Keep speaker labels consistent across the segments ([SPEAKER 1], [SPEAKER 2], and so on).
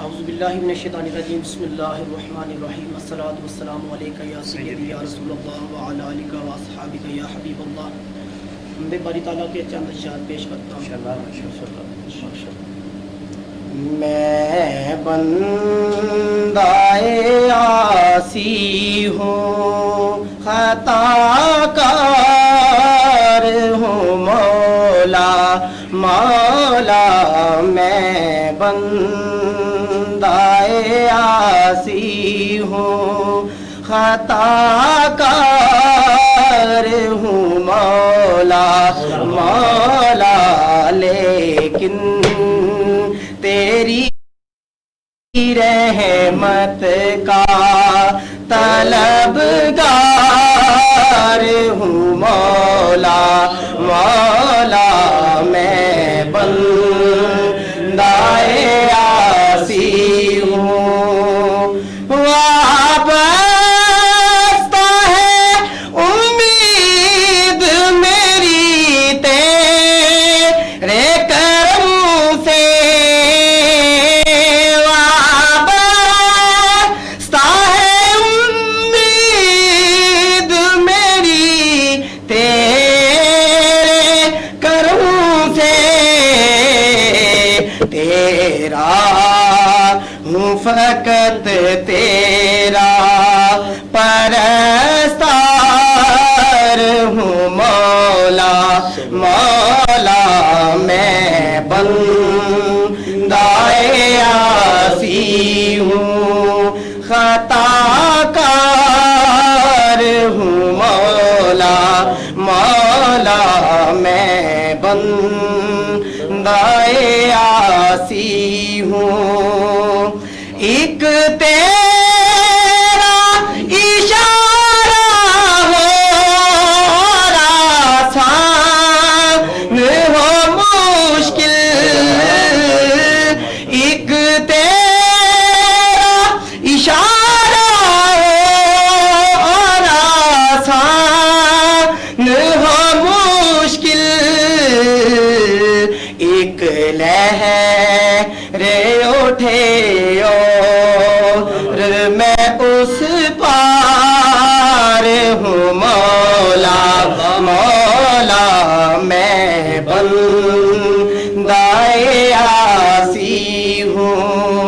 [SPEAKER 1] اعوذ باللہ من الشیطان الرجیم بسم اللہ الرحمن الرحیم الصلاۃ والسلام علیک یا سیدی یا رسول اللہ وعلی آلک و اصحابک یا حبیب اللہ. حمد باری تعالیٰ کے چند اشعار پیش کرتا ہوں. میں بندۂ عاصی ہوں خطا کار ہوں مولا مولا میں بندۂ عاصی ہوں خطا کار ہوں مولا مولا لیکن تیری رحمت کا طلبگار ہوں مولا مولا میں بندۂ عاصی ہوں. وابستہ ہے امید میری تیرے کرم سے وابستہ ہے امید میری تیرے کرم سے تیرا ہوں فقط تیرا پرستار ہوں مولا مولا میں بندۂ عاصی ہوں خطا کار ہوں مولا مولا میں بندۂ عاصی ہوں. ایک تیرا اشارہ ہو آسان ہو مشکل ایک تیرا اشارہ ہو آسان ہو مشکل ایک لہر اٹھے اور میں اس پار ہوں مولا مولا میں بندۂ عاصی ہوں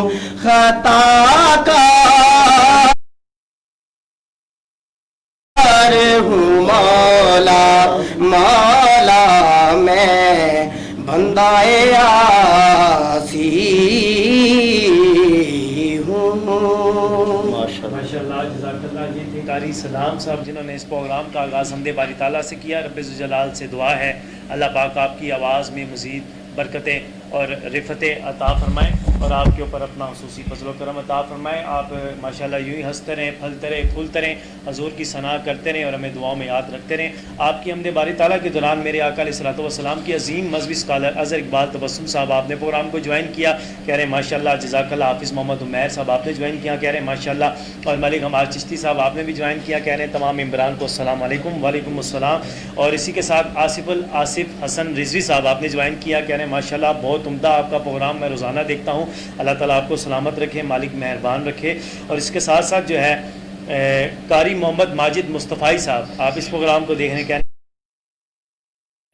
[SPEAKER 1] خطا کار ہوں مولا مولا میں بندۂ عاصی ہوں.
[SPEAKER 2] ماشاءاللہ جزاک اللہ. یہ تھے قاری سلام صاحب جنہوں نے اس پروگرام کا آغاز حمد باری تعالیٰ سے کیا. رب ذوالجلال سے دعا ہے اللہ پاک آپ کی آواز میں مزید برکتیں اور رفتیں عطا فرمائیں اور آپ کے اوپر اپنا خصوصی فضل و کرم عطا فرمائیں. آپ ماشاءاللہ یوں ہی ہنستے رہیں پھلتے رہیں پھولتے رہیں حضور کی ثنا کرتے رہیں اور ہمیں دعاؤں میں یاد رکھتے رہیں. آپ کی حمد باری تعالیٰ کے دوران میرے آقا علیہ الصلوۃ والسلام کی عظیم مذہبی اسکالر اظہر اقبال تبسم صاحب آپ نے پروگرام کو جوائن کیا کہہ رہے ہیں ماشاءاللہ. جزاک اللہ. حافظ محمد عمیر صاحب آپ نے جوائن کیا کہہ رہے ہیں ماشاءاللہ. اور ملک حماد چشتی صاحب آپ نے بھی جوائن کیا کہہ رہے ہیں تمام ممبران کو السلام علیکم. وعلیکم السلام. اور اسی کے ساتھ آصف حسن رضوی صاحب آپ نے جوائن کیا کہہ رہے ہیں ماشاءاللہ بہت عمدہ آپ کا پروگرام میں روزانہ دیکھتا ہوں. اللہ تعالیٰ آپ کو سلامت رکھے مالک مہربان رکھے. اور اس کے ساتھ ساتھ جو ہے قاری محمد ماجد مصطفی صاحب آپ اس پروگرام کو دیکھنے کے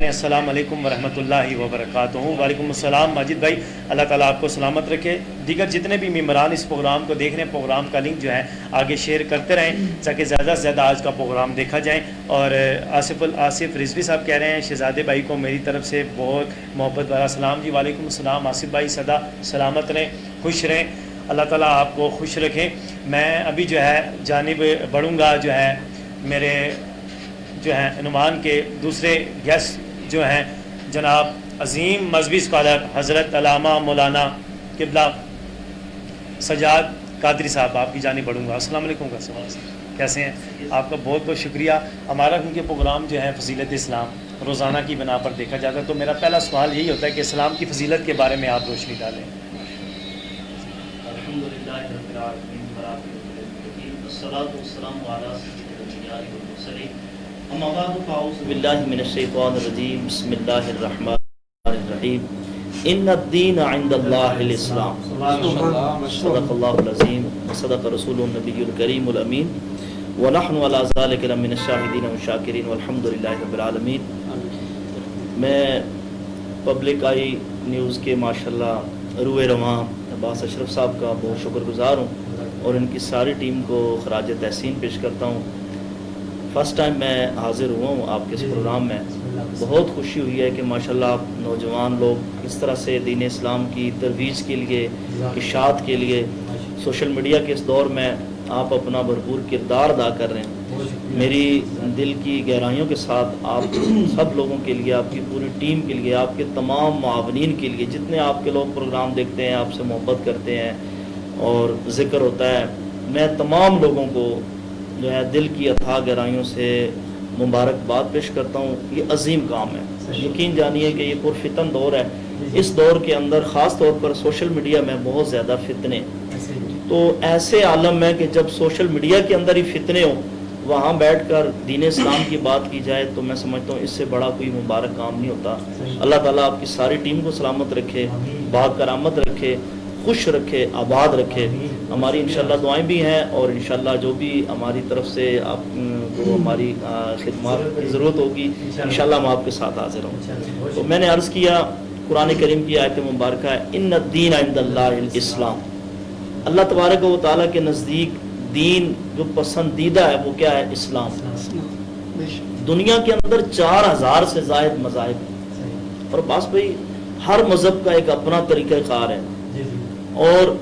[SPEAKER 2] السلام علیکم ورحمۃ اللہ وبرکاتہ. وعلیکم السلام ماجد بھائی اللہ تعالیٰ آپ کو سلامت رکھے. دیگر جتنے بھی ممبران اس پروگرام کو دیکھ رہے ہیں پروگرام کا لنک جو ہے آگے شیئر کرتے رہیں تاکہ زیادہ سے زیادہ آج کا پروگرام دیکھا جائے. اور آصف رضوی صاحب کہہ رہے ہیں شہزادے بھائی کو میری طرف سے بہت محبت والا سلام. جی وعلیکم السلام. آصف بھائی سدا سلامت رہیں خوش رہیں اللہ تعالیٰ آپ کو خوش رکھیں. میں ابھی جو ہے جانب بڑھوں گا جو ہے میرے جو ہے عنوان کے دوسرے گیسٹ جو ہیں جناب عظیم مذہبی اسکالر حضرت علامہ مولانا قبلہ سجاد قادری صاحب آپ کی جانب بڑھوں گا. السلام علیکم. کیسے ہیں آپ کا بہت بہت شکریہ. ہمارا کیونکہ پروگرام جو ہے فضیلت اسلام روزانہ کی بنا پر دیکھا جاتا ہے تو میرا پہلا سوال یہی ہوتا ہے کہ اسلام کی فضیلت کے بارے میں آپ روشنی ڈالیں.
[SPEAKER 3] اما بعد فاعوذ باللہ من الشیطان الرجیم بسم اللہ الرحمن الرحیم ان الدین عند اللہ الاسلام. صدق اللہ العظیم وصدق رسول النبی الکریم الامین ونحن علی ذلک لمن الشاہدین والشاکرین والحمد للہ رب العالمین. میں پبلک آئی نیوز کے ماشاءاللہ روئے رواں عباس اشرف صاحب کا بہت شکر گزار ہوں اور ان کی ساری ٹیم کو خراج تحسین پیش کرتا ہوں. فرسٹ ٹائم میں حاضر ہوا ہوں آپ کے اس پروگرام میں. بہت خوشی ہوئی ہے کہ ماشاءاللہ آپ نوجوان لوگ اس طرح سے دین اسلام کی ترویج کے لیے، اشاعت کے لیے سوشل میڈیا کے اس دور میں آپ اپنا بھرپور کردار ادا کر رہے ہیں. میری دل کی گہرائیوں کے ساتھ آپ سب لوگوں کے لیے، آپ کی پوری ٹیم کے لیے، آپ کے تمام معاونین کے لیے، جتنے آپ کے لوگ پروگرام دیکھتے ہیں، آپ سے محبت کرتے ہیں اور ذکر ہوتا ہے، میں تمام لوگوں کو جو ہے دل کی اتھاہ گہرائیوں سے مبارکباد پیش کرتا ہوں. یہ عظیم کام ہے. یقین جانیے کہ یہ پرفتن دور ہے. اس دور کے اندر خاص طور پر سوشل میڈیا میں بہت زیادہ فتنے، تو ایسے عالم میں کہ جب سوشل میڈیا کے اندر ہی فتنے ہوں، وہاں بیٹھ کر دین اسلام کی بات کی جائے تو میں سمجھتا ہوں اس سے بڑا کوئی مبارک کام نہیں ہوتا. اللہ تعالیٰ آپ کی ساری ٹیم کو سلامت رکھے، باکرامت رکھے، خوش رکھے، آباد رکھے. ہماری انشاءاللہ دعائیں بھی ہیں اور انشاءاللہ جو بھی ہماری طرف سے آپ کو ہماری خدمات کی ضرورت ہوگی انشاءاللہ ہم آپ کے ساتھ حاضر ہوں. تو میں نے عرض کیا قرآن کریم کی آیت مبارکہ ہے ان الدین عند اللہ الاسلام. اللہ تبارک و تعالیٰ کے نزدیک دین جو پسندیدہ ہے وہ کیا ہے؟ اسلام. دنیا کے اندر 4000 سے زائد مذاہب ہیں اور باس بھائی ہر مذہب کا ایک اپنا طریقہ کار ہے اور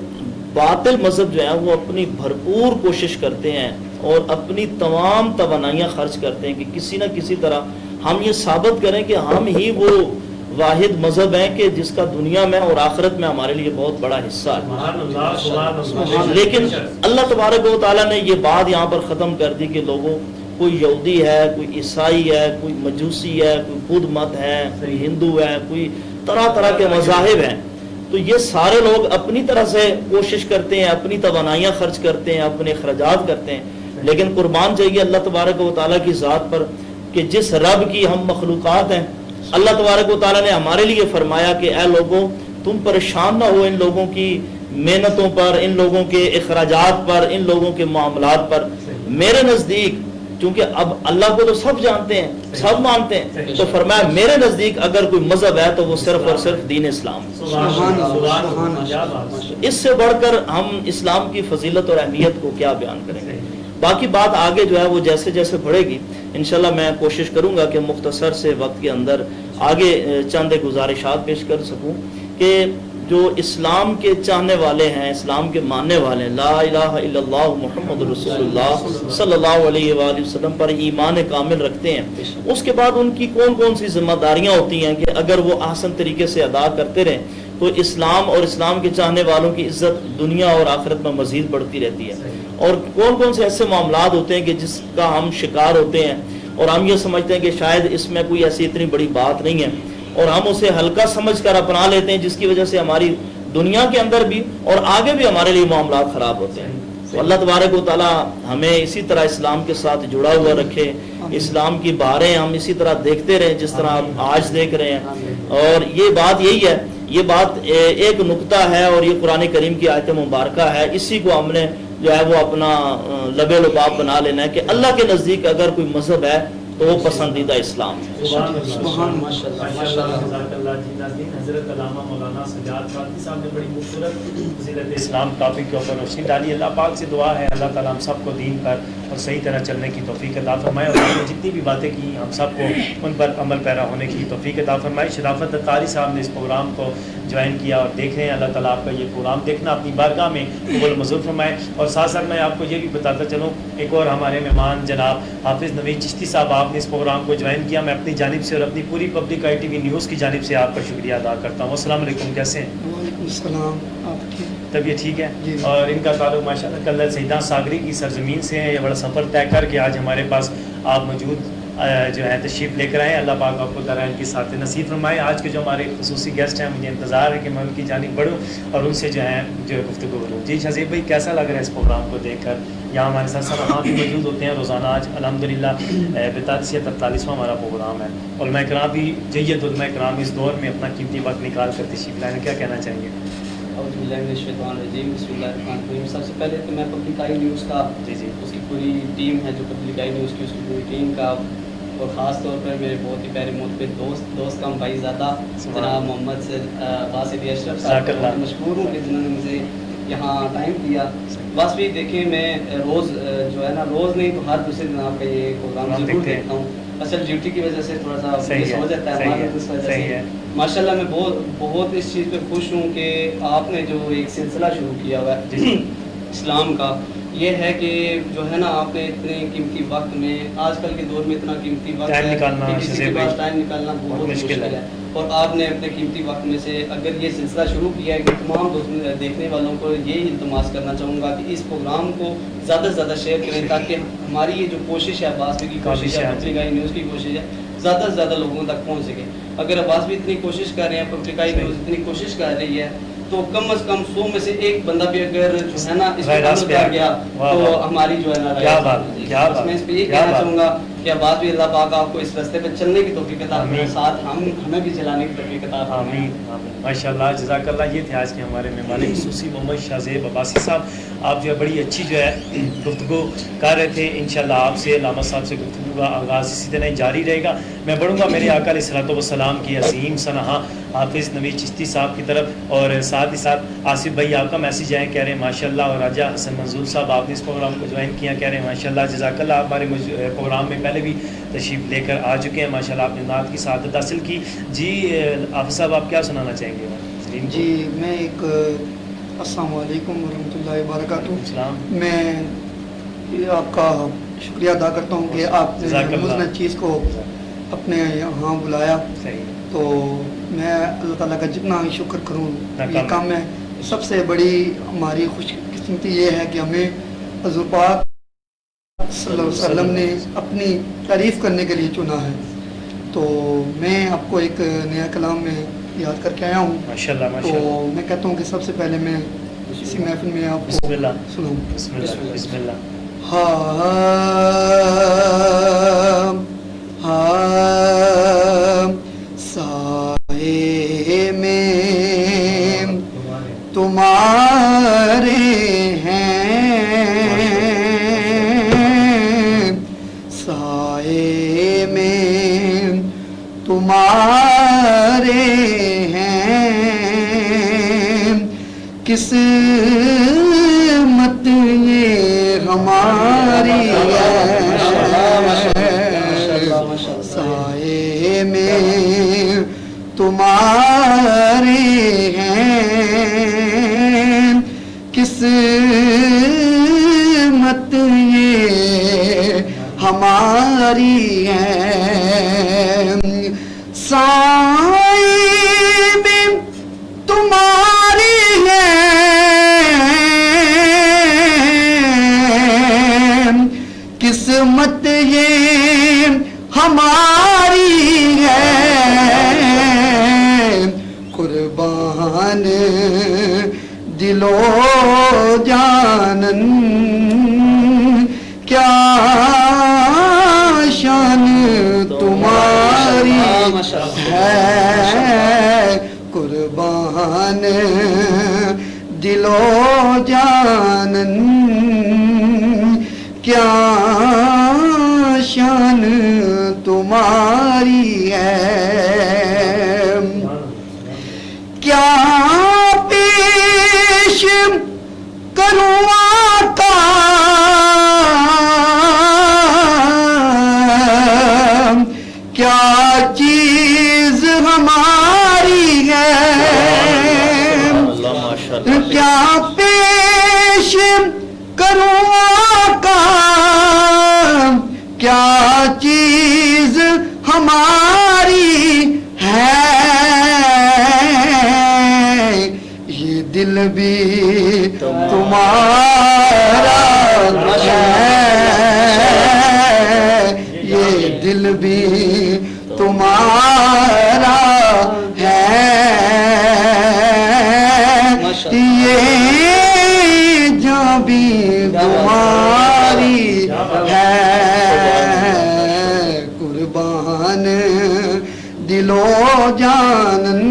[SPEAKER 3] باطل مذہب جو ہے وہ اپنی بھرپور کوشش کرتے ہیں اور اپنی تمام توانائیاں خرچ کرتے ہیں کہ کسی نہ کسی طرح ہم یہ ثابت کریں کہ ہم ہی وہ واحد مذہب ہیں کہ جس کا دنیا میں اور آخرت میں ہمارے لیے بہت بڑا حصہ ہے. لیکن اللہ تبارک و تعالیٰ نے یہ بات یہاں پر ختم کر دی کہ لوگوں کوئی یہودی ہے، کوئی عیسائی ہے، کوئی مجوسی ہے، کوئی بدھ مت ہے، کوئی ہندو ہے، کوئی طرح طرح کے مذاہب ہیں. تو یہ سارے لوگ اپنی طرح سے کوشش کرتے ہیں، اپنی توانائیاں خرچ کرتے ہیں، اپنے اخراجات کرتے ہیں. لیکن قربان جائیے اللہ تبارک و تعالیٰ کی ذات پر کہ جس رب کی ہم مخلوقات ہیں، اللہ تبارک و تعالیٰ نے ہمارے لیے فرمایا کہ اے لوگوں تم پریشان نہ ہو ان لوگوں کی محنتوں پر، ان لوگوں کے اخراجات پر، ان لوگوں کے معاملات پر. میرے نزدیک چونکہ اب اللہ کو تو سب جانتے ہیں، سب مانتے ہیں، تو فرمایا میرے نزدیک اگر کوئی مذہب ہے تو وہ صرف اور صرف دین اسلام. اس سے بڑھ کر ہم اسلام کی فضیلت اور اہمیت کو کیا بیان کریں گے. باقی بات آگے جو ہے وہ جیسے جیسے بڑھے گی انشاءاللہ میں کوشش کروں گا کہ مختصر سے وقت کے اندر آگے چند گزارشات پیش کر سکوں کہ جو اسلام کے چاہنے والے ہیں، اسلام کے ماننے والے ہیں، لا الہ الا اللہ محمد رسول اللہ صلی اللہ علیہ وآلہ وسلم پر ایمان کامل رکھتے ہیں، اس کے بعد ان کی کون کون سی ذمہ داریاں ہوتی ہیں کہ اگر وہ احسن طریقے سے ادا کرتے رہیں تو اسلام اور اسلام کے چاہنے والوں کی عزت دنیا اور آخرت میں مزید بڑھتی رہتی ہے. اور کون کون سے ایسے معاملات ہوتے ہیں کہ جس کا ہم شکار ہوتے ہیں اور ہم یہ سمجھتے ہیں کہ شاید اس میں کوئی ایسی اتنی بڑی بات نہیں ہے اور ہم اسے ہلکا سمجھ کر اپنا لیتے ہیں، جس کی وجہ سے ہماری دنیا کے اندر بھی اور آگے بھی ہمارے لیے معاملات خراب ہوتے ہیں. تو اللہ تبارک و تعالیٰ ہمیں اسی طرح اسلام کے ساتھ جڑا ہوا رکھے، اسلام کی باریں ہم اسی طرح دیکھتے رہیں جس طرح آپ آج دیکھ رہے ہیں. اور یہ بات یہی ہے، یہ بات ایک نقطہ ہے اور یہ قرآن کریم کی آیت مبارکہ ہے، اسی کو ہم نے جو ہے وہ اپنا لب لباب بنا لینا ہے کہ اللہ کے نزدیک اگر کوئی مذہب ہے تو وہ پسندیدہ اسلام ہے.
[SPEAKER 2] حضرت علامہ مولانا سجاد قادری صاحب نے بڑی خوبصورت فضیلت اسلام ٹاپک کے اوپر روشنی ڈالی. اللہ پاک سے دعا ہے اللہ تعالیٰ ہم سب کو دین پر اور صحیح طرح چلنے کی توفیق عطا فرمائے اور ہم نے جتنی بھی باتیں کی ہم سب کو ان پر عمل پیرا ہونے کی توفیق عطا فرمائے. شرافت قاری صاحب نے اس پروگرام کو جوائن کیا اور دیکھ رہے ہیں. اللہ تعالیٰ آپ کا یہ پروگرام دیکھنا اپنی بارگاہ میں قبول منظور فرمائے. اور ساتھ ساتھ میں آپ کو یہ بھی بتاتا چلوں ایک اور ہمارے مہمان جناب حافظ نوید چشتی صاحب آپ نے اس پروگرام کو جوائن کیا. میں اپنی جانب سے اور اپنی پوری public I T V news کی جانب سے آپ کا شکریہ ادا کرتا ہوں. السلام علیکم، کیسے ہیں؟
[SPEAKER 1] وعلیکم السلام. آپ ٹھیک؟
[SPEAKER 2] طبیعت ٹھیک ہے؟
[SPEAKER 1] جی.
[SPEAKER 2] اور ان کا تعلق ماشاء اللہ کلر سیدان ساگری کی سرزمین سے ہے. یہ بڑا سفر طے کر کے آج ہمارے پاس آپ موجود جو ہے تشریف لے کر آئے. اللہ پاک آپ کو طرح ان کی ساتھ نصیب فرمائے. آج کے جو ہمارے خصوصی گیسٹ ہیں مجھے انتظار ہے کہ میں ان کی جانب بڑھوں اور ان سے جو ہے گفتگو کروں. جی شہزیب بھائی کیسا لگ رہا ہے اس پروگرام کو دیکھ کر؟ یہاں ہمارے ساتھ سنہا بھی موجود ہوتے ہیں روزانہ. آج الحمدللہ 42 یا 43واں ہمارا پروگرام ہے. علماء کرام بھی جید علماء کرام اس دور میں اپنا قیمتی وقت نکال کر تشریف لائیں. کیا کہنا چاہیں گے؟
[SPEAKER 4] اعوذ باللہ من الشیطان الرجیم. بسم اللہ الرحمن الرحیم. سب سے پہلے تو میں پبلک آئی نیوز کا
[SPEAKER 2] جی
[SPEAKER 4] اس کی پوری ٹیم ہے جو پبلک آئی نیوز کی اس کی پوری ٹیم کا اور خاص طور پر میرے بہت ہی پیارے محترم دوست کا بھائی زادہ جناب محمد باسط اشرف صاحب بہت مشکور ہوں کہ جنہوں نے مجھے یہاں ٹائم دیا. بس بھی دیکھیں میں روز جو ہے نا روز نہیں تو ہر دوسرے دن آپ کا یہ پروگرام ضرور دیکھتا ہوں. اصل ڈیوٹی کی وجہ سے تھوڑا سا مس ہو جاتا ہے ہمارا اس وجہ سے. ماشاء اللہ میں بہت اس چیز پہ خوش ہوں کہ آپ نے جو ایک سلسلہ شروع کیا ہوا ہے اسلام کا. یہ ہے کہ جو ہے نا آپ نے اتنے قیمتی وقت میں آج کل کے دور میں اتنا قیمتی وقت ہے کہ کسی کے پاس ٹائم نکالنا بہت مشکل ہے. اور آپ نے اپنے قیمتی وقت میں سے اگر یہ سلسلہ شروع کیا ہے کہ تمام دیکھنے والوں کو یہی التماس کرنا چاہوں گا کہ اس پروگرام کو زیادہ سے زیادہ شیئر کریں تاکہ ہماری یہ جو کوشش ہے عباس بھی کی کوشش ہے پبلک آئی نیوز کی کوشش ہے زیادہ سے زیادہ لوگوں تک پہنچ سکے. اگر عباس بھی اتنی کوشش کر رہے ہیں پبلک آئی نیوز اتنی کوشش کر رہی ہے تو کم از کم 100 میں سے ایک بندہ بھی اگر جو ہے نا اس پہ آ گیا تو ہماری جو ہے نا میں اس پہ یہ کہنا چاہوں گا کہ عباس بھی اللہ پاک آپ کو اس راستے پہ چلنے کی توفیق عطا فرمائے ساتھ ہمیں بھی چلانے کی توفیق عطا فرمائے.
[SPEAKER 2] ماشاء اللہ جزاک اللہ. یہ تھے آج کے ہمارے مہمان خصوصی محمد شاہ زیب عباسی صاحب. آپ جو ہے بڑی اچھی جو ہے گفتگو کر رہے تھے. انشاءاللہ آپ سے علامہ صاحب سے گفتگو کا آغاز اسی طرح جاری رہے گا. میں بڑھوں گا میرے آقا علیہ الصلوۃ والسلام کی عظیم سنہا حافظ نوید چشتی صاحب کی طرف اور ساتھ ہی ساتھ آصف بھائی آپ کا میسیج آئے کہہ رہے ہیں ماشاء اللہ. اور راجہ حسن منظور صاحب آپ نے اس پروگرام کو جوائن کیا کہہ رہے ہیں ماشاء اللہ جزاک اللہ. آپ ہمارے پروگرام میں پہلے بھی تشریف لے کر آ چکے ہیں ماشاء اللہ. آپ نے نعت کی سعادت حاصل کی. جی حافظ صاحب آپ کیا سنانا چاہیں گے؟
[SPEAKER 1] جی میں ایک السلام علیکم ورحمۃ اللہ وبرکاتہ.
[SPEAKER 2] السلام.
[SPEAKER 1] میں آپ کا شکریہ ادا کرتا ہوں کہ آپ نے مزن چیز کو اپنے یہاں بلایا. تو میں اللہ تعالیٰ کا جتنا شکر کروں یہ کام ہے. سب سے بڑی ہماری خوش قسمتی یہ ہے کہ ہمیں حضور پاک صلی اللہ علیہ وسلم نے اپنی تعریف کرنے کے لیے چنا ہے. تو میں آپ کو ایک نیا کلام میں یاد کر کے آیا ہوں.
[SPEAKER 2] ماشاءاللہ.
[SPEAKER 1] تو میں کہتا ہوں کہ سب سے پہلے میں اسی محفل میں آپ کو سناؤں.
[SPEAKER 2] بسم اللہ.
[SPEAKER 1] سائے میں تمہارے ہیں سائے میں تمہارے ہیں قسمت یہ ہماری ہے سائے میں تمہارے ہیں قسمت یہ ہماری ہے سائے میں تمہاری قسمت یہ ہماری ہے قربان دل و جانن کیا شان تمہاری ہے قربان دل و جانن کیا شان تمہاری ہے کیا پیش کروں آقا کیا چیز ہماری ہے کیا پیش کروں آقا کیا چیز ہماری ہے یہ دل بھی تمہارا ہے یہ دل بھی تمہارا
[SPEAKER 5] دل و جانن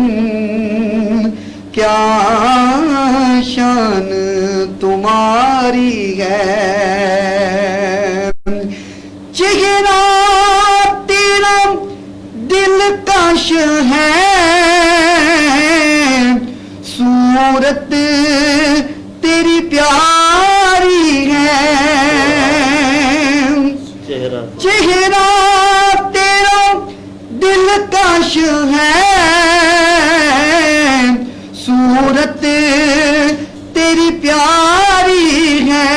[SPEAKER 5] کیا شان تمہاری ہے چہرہ تیرا دلکش ہے صورت تیری پیاری ہے چہرہ تیرا دلکش ہے صورت تیری پیاری ہے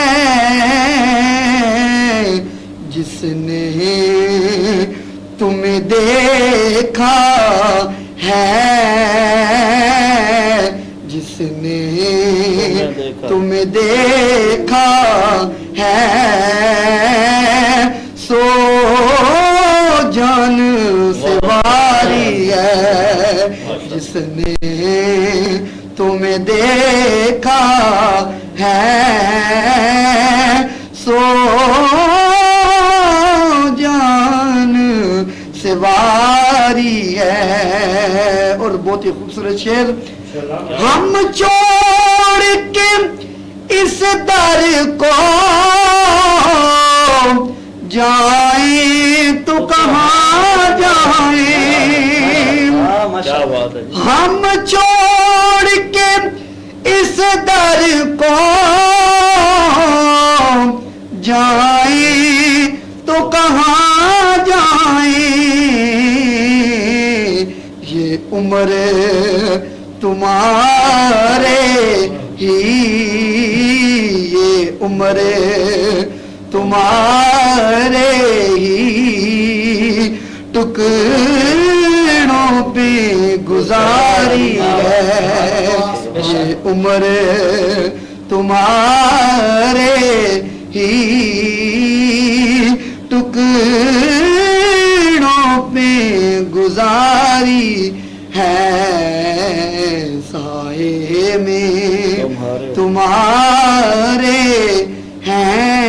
[SPEAKER 5] جس نے تمہیں دیکھا ہے جس نے تمہیں دیکھا ہے سو جان سے باری ہے جس نے تمہیں دیکھا ہے سو جان سے باری ہے. اور بہت ہی خوبصورت شعر ہم چھوڑ کے اس در کو جائیں تو کہاں جائیں ہم چھوڑ کے اس در کو جائیں تو کہاں جائیں یہ عمر تمہارے ہی یہ عمر تمہارے ہی ٹکڑوں پہ گزاری ہے یہ عمر تمہارے ہی ٹکڑوں پہ گزاری ہے سائے میں تمہارے ہیں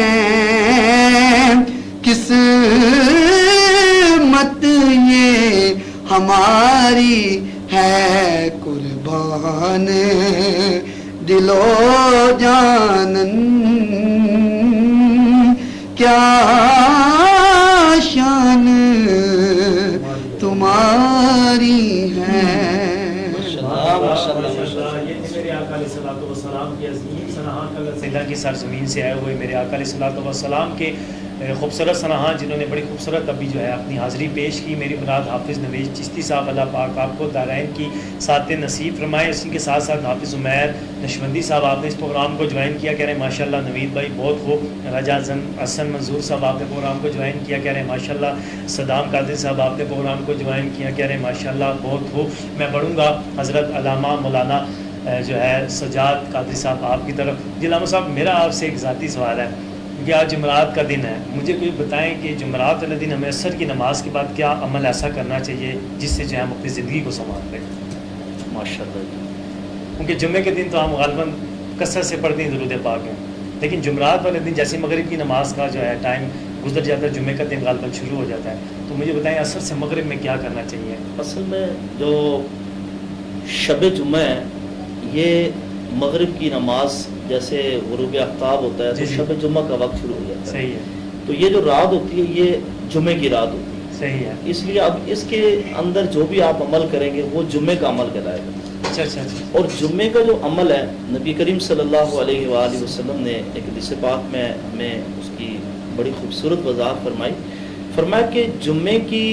[SPEAKER 5] قسمت یہ ہماری ہے قربان دل و جانن کیا شان تمہاری ہے.
[SPEAKER 2] یہ میرے آقا علیہ الصلوۃ والسلام کی عظیم سنہاں اللہ کی سرزمین سے آئے ہوئے میرے آقا علیہ الصلوۃ والسلام کے خوبصورت سنہاں جنہوں نے بڑی خوبصورت ابھی جو ہے اپنی حاضری پیش کی. میری مراد حافظ نویز چشتی صاحب اللہ پاک آپ کو دارین کی ساتھ نصیب فرمائے. اسی کے ساتھ ساتھ حافظ عمیر نشمندی صاحب آپ نے اس پروگرام کو جوائن کیا کہہ رہے ہیں ماشاء اللہ نوید بھائی بہت خوب. رجا حسن منظور صاحب آپ نے پروگرام کو جوائن کیا کہہ رہے ہیں ماشاء اللہ. صدام قادر صاحب آپ نے پروگرام کو جوائن کیا کہہ رہے ہیں ماشاء اللہ بہت خوب. میں بڑھوں گا حضرت علامہ مولانا جو ہے سجاد قادری صاحب آپ کی طرف. جی علامہ صاحب میرا آپ سے ایک ذاتی سوال ہے کہ آج جمعرات کا دن ہے, مجھے کوئی بتائیں کہ جمعرات والے دن ہمیں عصر کی نماز کے بعد کیا عمل ایسا کرنا چاہیے جس سے جو ہے ہم اپنی زندگی کو سنوار لیں.
[SPEAKER 3] ماشاء اللہ.
[SPEAKER 2] کیونکہ جمعے کے دن تو ہم غالباً کثرت سے پڑھتے ہیں درود پاک ہیں, لیکن جمعرات والے دن جیسے مغرب کی نماز کا جو ہے ٹائم گزر جاتا ہے, جمعے کا دن غالباً شروع ہو جاتا ہے, تو مجھے بتائیں عصر سے مغرب میں کیا کرنا چاہیے.
[SPEAKER 3] اصل میں جو شب جمعہ ہے یہ مغرب کی نماز جیسے غروب آفتاب ہوتا ہے تو شب جمعہ کا وقت شروع ہو جاتا ہے.
[SPEAKER 2] صحیح ہے.
[SPEAKER 3] تو یہ جو رات ہوتی ہے یہ جمعے کی رات ہوتی ہے.
[SPEAKER 2] صحیح ہے.
[SPEAKER 3] اس لیے اب اس کے اندر جو بھی آپ عمل کریں گے وہ جمعے کا عمل کہلائے گا.
[SPEAKER 2] اچھا اچھا اچھا.
[SPEAKER 3] اور جمعے کا جو عمل ہے نبی کریم صلی اللہ علیہ وآلہ وسلم نے ایک حدیث پاک میں ہمیں اس کی بڑی خوبصورت وضاحت فرمایا کہ جمعے کی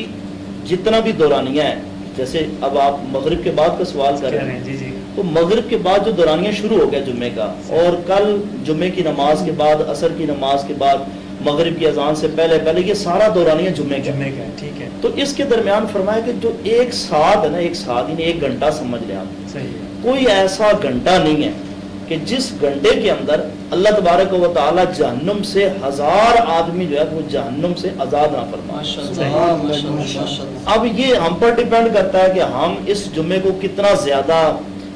[SPEAKER 3] جتنا بھی دورانیہ ہے, جیسے اب آپ مغرب کے بعد کا سوال کر رہے ہیں,
[SPEAKER 2] جی جی,
[SPEAKER 3] تو مغرب کے بعد جو دورانیہ شروع ہو گیا جمعے کا, اور کل جمعے کی نماز کے بعد عصر کی نماز کے بعد مغرب کی اذان سے پہلے یہ سارا دورانیہ جمعے کا
[SPEAKER 2] ہے. ٹھیک ہے.
[SPEAKER 3] تو اس کے درمیان فرمایا کہ جو ایک ساتھ ہے نا, ایک ساتھ یعنی ایک گھنٹہ سمجھ لیں آپ,
[SPEAKER 2] صحیح ہے.
[SPEAKER 3] کوئی ایسا گھنٹہ نہیں ہے کہ جس گھنٹے کے اندر اللہ تبارک و تعالی جہنم سے 1000 آدمی جو ہے وہ جہنم سے آزاد نہ فرمائے. اب یہ ہم پر ڈیپینڈ کرتا ہے کہ ہم اس جمعے کو کتنا زیادہ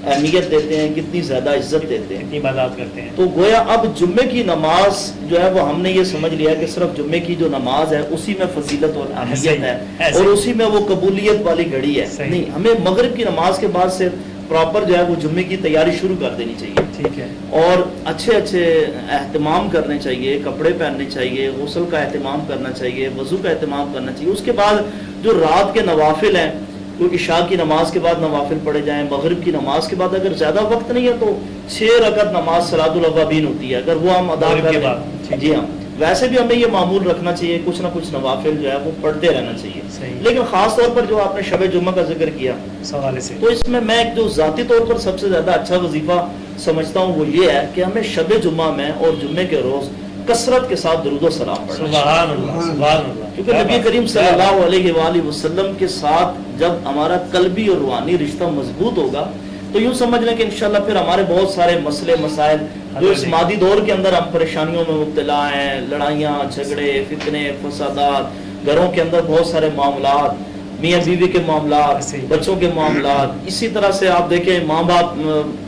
[SPEAKER 3] اہمیت دیتے ہیں, کتنی زیادہ عزت دیتے ہیں.
[SPEAKER 2] کتنی عبادات کرتے ہیں.
[SPEAKER 3] تو گویا اب جمعے کی نماز جو ہے وہ ہم نے یہ سمجھ لیا کہ صرف جمعے کی جو نماز ہے اسی میں فضیلت اور اہمیت ہے اور اسی میں وہ قبولیت والی گھڑی ہے. نہیں, ہمیں مغرب کی نماز کے بعد سے پراپر جو ہے وہ جمعے کی تیاری شروع کر دینی چاہیے.
[SPEAKER 2] ٹھیک ہے.
[SPEAKER 3] اور اچھے اچھے اہتمام کرنے چاہیے, کپڑے پہننے چاہیے, غسل کا اہتمام کرنا چاہیے, وضو کا اہتمام کرنا چاہیے. اس کے بعد جو رات کے نوافل ہیں, تو عشاء کی نماز کے بعد نوافل پڑھے جائیں. مغرب کی نماز کے بعد اگر زیادہ وقت نہیں ہے تو 6 رکعت نماز صلاۃ الاوابین ہوتی ہے, اگر وہ ہم ادا
[SPEAKER 2] مغرب کے
[SPEAKER 3] کریں.
[SPEAKER 2] بعد.
[SPEAKER 3] جی ہاں, ویسے بھی ہمیں یہ معمول رکھنا چاہیے, کچھ نہ کچھ نوافل جو ہے وہ پڑھتے رہنا چاہیے. لیکن خاص طور پر جو آپ نے شب جمعہ کا ذکر کیا
[SPEAKER 2] اس حوالے سے,
[SPEAKER 3] تو اس میں ایک جو ذاتی طور پر سب سے زیادہ اچھا وظیفہ سمجھتا ہوں وہ یہ ہے کہ ہمیں شب جمعہ میں اور جمعے کے روز کثرت کے ساتھ درود و سلام پڑھنا.
[SPEAKER 2] سبحان اللہ, سبحان اللہ.
[SPEAKER 3] کیونکہ نبی کریم صلی اللہ علیہ وآلہ وسلم کے ساتھ جب ہمارا قلبی اور روحانی رشتہ مضبوط ہوگا تو یوں سمجھ لیں کہ انشاءاللہ پھر ہمارے بہت سارے مسئلے مسائل جو اس مادی دور کے اندر ہم پریشانیوں میں مبتلا ہیں, لڑائیاں جھگڑے فتنے فسادات, گھروں کے اندر بہت سارے معاملات, میاں بیوی کے معاملات, بچوں کے معاملات, اسی طرح سے آپ دیکھیں ماں باپ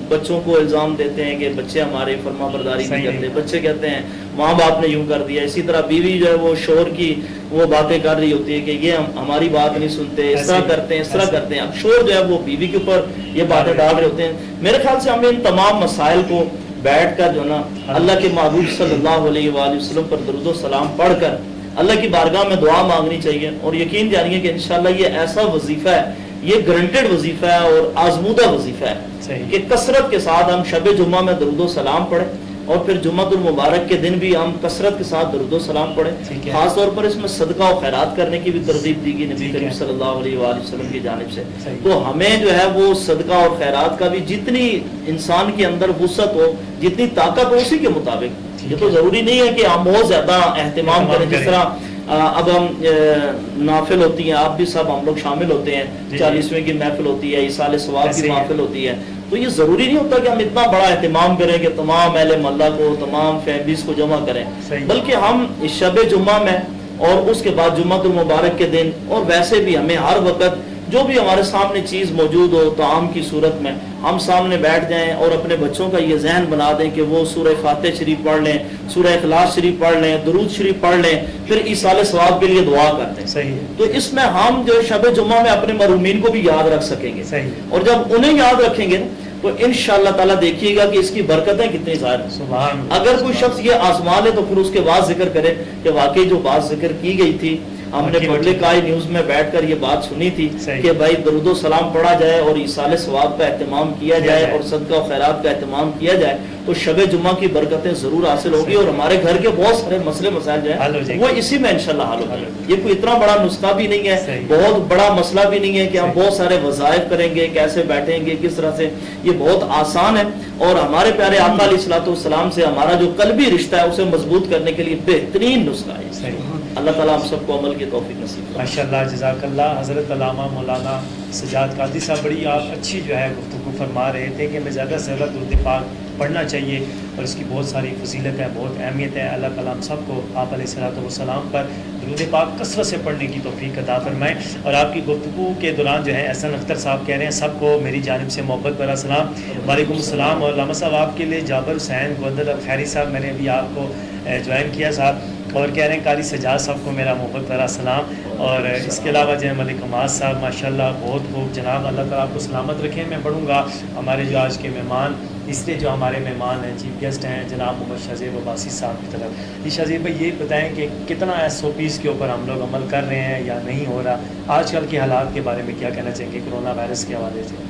[SPEAKER 3] بچوں کو الزام دیتے ہیں کہ بچے ہمارے فرما برداری نہیں کرتے, بچے کہتے ہیں ماں باپ نے یوں کر دیا. اسی طرح بیوی جو ہے وہ شوہر کی وہ باتیں کر رہی ہوتی ہے کہ یہ ہماری بات نہیں سنتے, اس طرح کرتے ہیں, اس طرح کرتے ہیں. اب شوہر جو ہے وہ بیوی کے اوپر یہ باتیں ڈال رہے ہوتے ہیں. میرے خیال سے ہمیں ان تمام مسائل کو بیٹھ کر جو نا اللہ کے محبوب صلی اللہ علیہ وآلہ وسلم پر درود و سلام پڑھ کر اللہ کی بارگاہ میں دعا مانگنی چاہیے. اور یقین جانیے کہ انشاءاللہ یہ ایسا وظیفہ ہے, یہ گرنٹڈ وظیفہ ہے اور آزمودہ وظیفہ ہے کہ کثرت کے ساتھ ہم شب جمعہ میں درود و سلام پڑھیں اور پھر جمعہ المبارک کے دن بھی ہم کثرت کے ساتھ درود و سلام پڑھیں. خاص طور پر اس میں صدقہ و خیرات کرنے کی بھی ترغیب دی گئی نبی کریم صلی اللہ علیہ وآلہ وسلم کی جانب سے. تو ہمیں جو ہے وہ صدقہ اور خیرات کا بھی جتنی انسان کے اندر وسعت ہو, جتنی طاقت ہو, اسی کے مطابق. یہ تو ضروری نہیں ہے کہ ہم بہت زیادہ اہتمام کریں. جس طرح اب ہم نافل ہوتی ہیں, آپ بھی سب ہم لوگ شامل ہوتے ہیں, 40ویں کی محفل ہوتی ہے, ایصال ثواب کی محفل ہوتی ہے, تو یہ ضروری نہیں ہوتا کہ ہم اتنا بڑا اہتمام کریں کہ تمام اہل محلہ کو, تمام فیملیز کو جمع کریں, بلکہ ہم شب جمعہ میں اور اس کے بعد جمعہ المبارک کے دن اور ویسے بھی ہمیں ہر وقت جو بھی ہمارے سامنے چیز موجود ہو طعام کی صورت میں ہم سامنے بیٹھ جائیں اور اپنے بچوں کا یہ ذہن بنا دیں کہ وہ سورہ فاتح شریف پڑھ لیں, سورہ اخلاص شریف پڑھ لیں, درود شریف پڑھ لیں, پھر ایصال ثواب کے لیے دعا کرتے ہیں.
[SPEAKER 2] صحیح.
[SPEAKER 3] تو اس میں ہم جو شب جمعہ میں اپنے مرحومین کو بھی یاد رکھ سکیں گے.
[SPEAKER 2] صحیح.
[SPEAKER 3] اور جب انہیں یاد رکھیں گے تو انشاءاللہ تعالیٰ دیکھیے گا کہ اس کی برکتیں کتنی ظاہر ہیں.
[SPEAKER 2] سبحان اللہ.
[SPEAKER 3] اگر کوئی شخص یہ آزما لے تو پھر اس کے بعد ذکر کرے کہ واقعی جو بات ذکر کی گئی تھی, ہم نے پبلک آئی نیوز میں بیٹھ کر یہ بات سنی تھی کہ بھائی درود و سلام پڑھا جائے اور ایصال ثواب کا اہتمام کیا جائے اور صدقہ و خیرات کا اہتمام کیا جائے تو شب جمعہ کی برکتیں ضرور حاصل ہوگی اور ہمارے گھر کے بہت سارے مسئلے مسائل جو ہیں وہ اسی میں انشاءاللہ حل ہو جائیں. یہ کوئی اتنا بڑا نسخہ بھی نہیں ہے, بہت بڑا مسئلہ بھی نہیں ہے کہ ہم بہت سارے وظائف کریں گے, کیسے بیٹھیں گے, کس طرح سے. یہ بہت آسان ہے اور ہمارے پیارے آقا علیہ الصلوۃ والسلام سے ہمارا جو قلبی رشتہ ہے اسے مضبوط کرنے کے لیے بہترین نسخہ ہے. اللہ تعالیٰ ہم سب کو عمل کی توفیق نصیب فرمائے.
[SPEAKER 2] ماشاءاللہ, جزاک اللہ. حضرت علامہ مولانا سجاد قادری صاحب بڑی آپ اچھی جو ہے گفتگو فرما رہے تھے کہ ہمیں زیادہ سے زیادہ درود پاک پڑھنا چاہیے اور اس کی بہت ساری فضیلت ہے, بہت اہمیت ہے. اللہ تعالیٰ ہم سب کو آپ علیہ الصلوۃ والسلام پر درود پاک کثرت سے پڑھنے کی توفیق عطا فرمائے. اور آپ کی گفتگو کے دوران جو ہے احسن اختر صاحب کہہ رہے ہیں سب کو میری جانب سے محبت بھرا سلام. وعلیکم السلام. اور علامہ صاحب آپ کے لیے جابر حسین گوندل الخیری صاحب, میں نے ابھی آپ کو جوائن کیا صاحب, اور کہہ رہے ہیں قاری سجاد صاحب کو میرا محبت بھرا سلام. اور اس کے علاوہ جو ہے ملک حماد صاحب ماشاءاللہ بہت خوب. جناب اللہ تعالیٰ آپ کو سلامت رکھیں. میں پڑھوں گا ہمارے جو آج کے مہمان, اس لیے جو ہمارے مہمان ہیں, چیف گیسٹ ہیں جناب محمد شاہزیب عباسی صاحب کی طرف. جی شاہزیب بھائی, یہ بتائیں کہ کتنا SOPs کے اوپر ہم لوگ عمل کر رہے ہیں یا نہیں ہو رہا, آج کل کے حالات کے بارے میں کیا کہنا چاہیں گے کورونا وائرس کے حوالے سے؟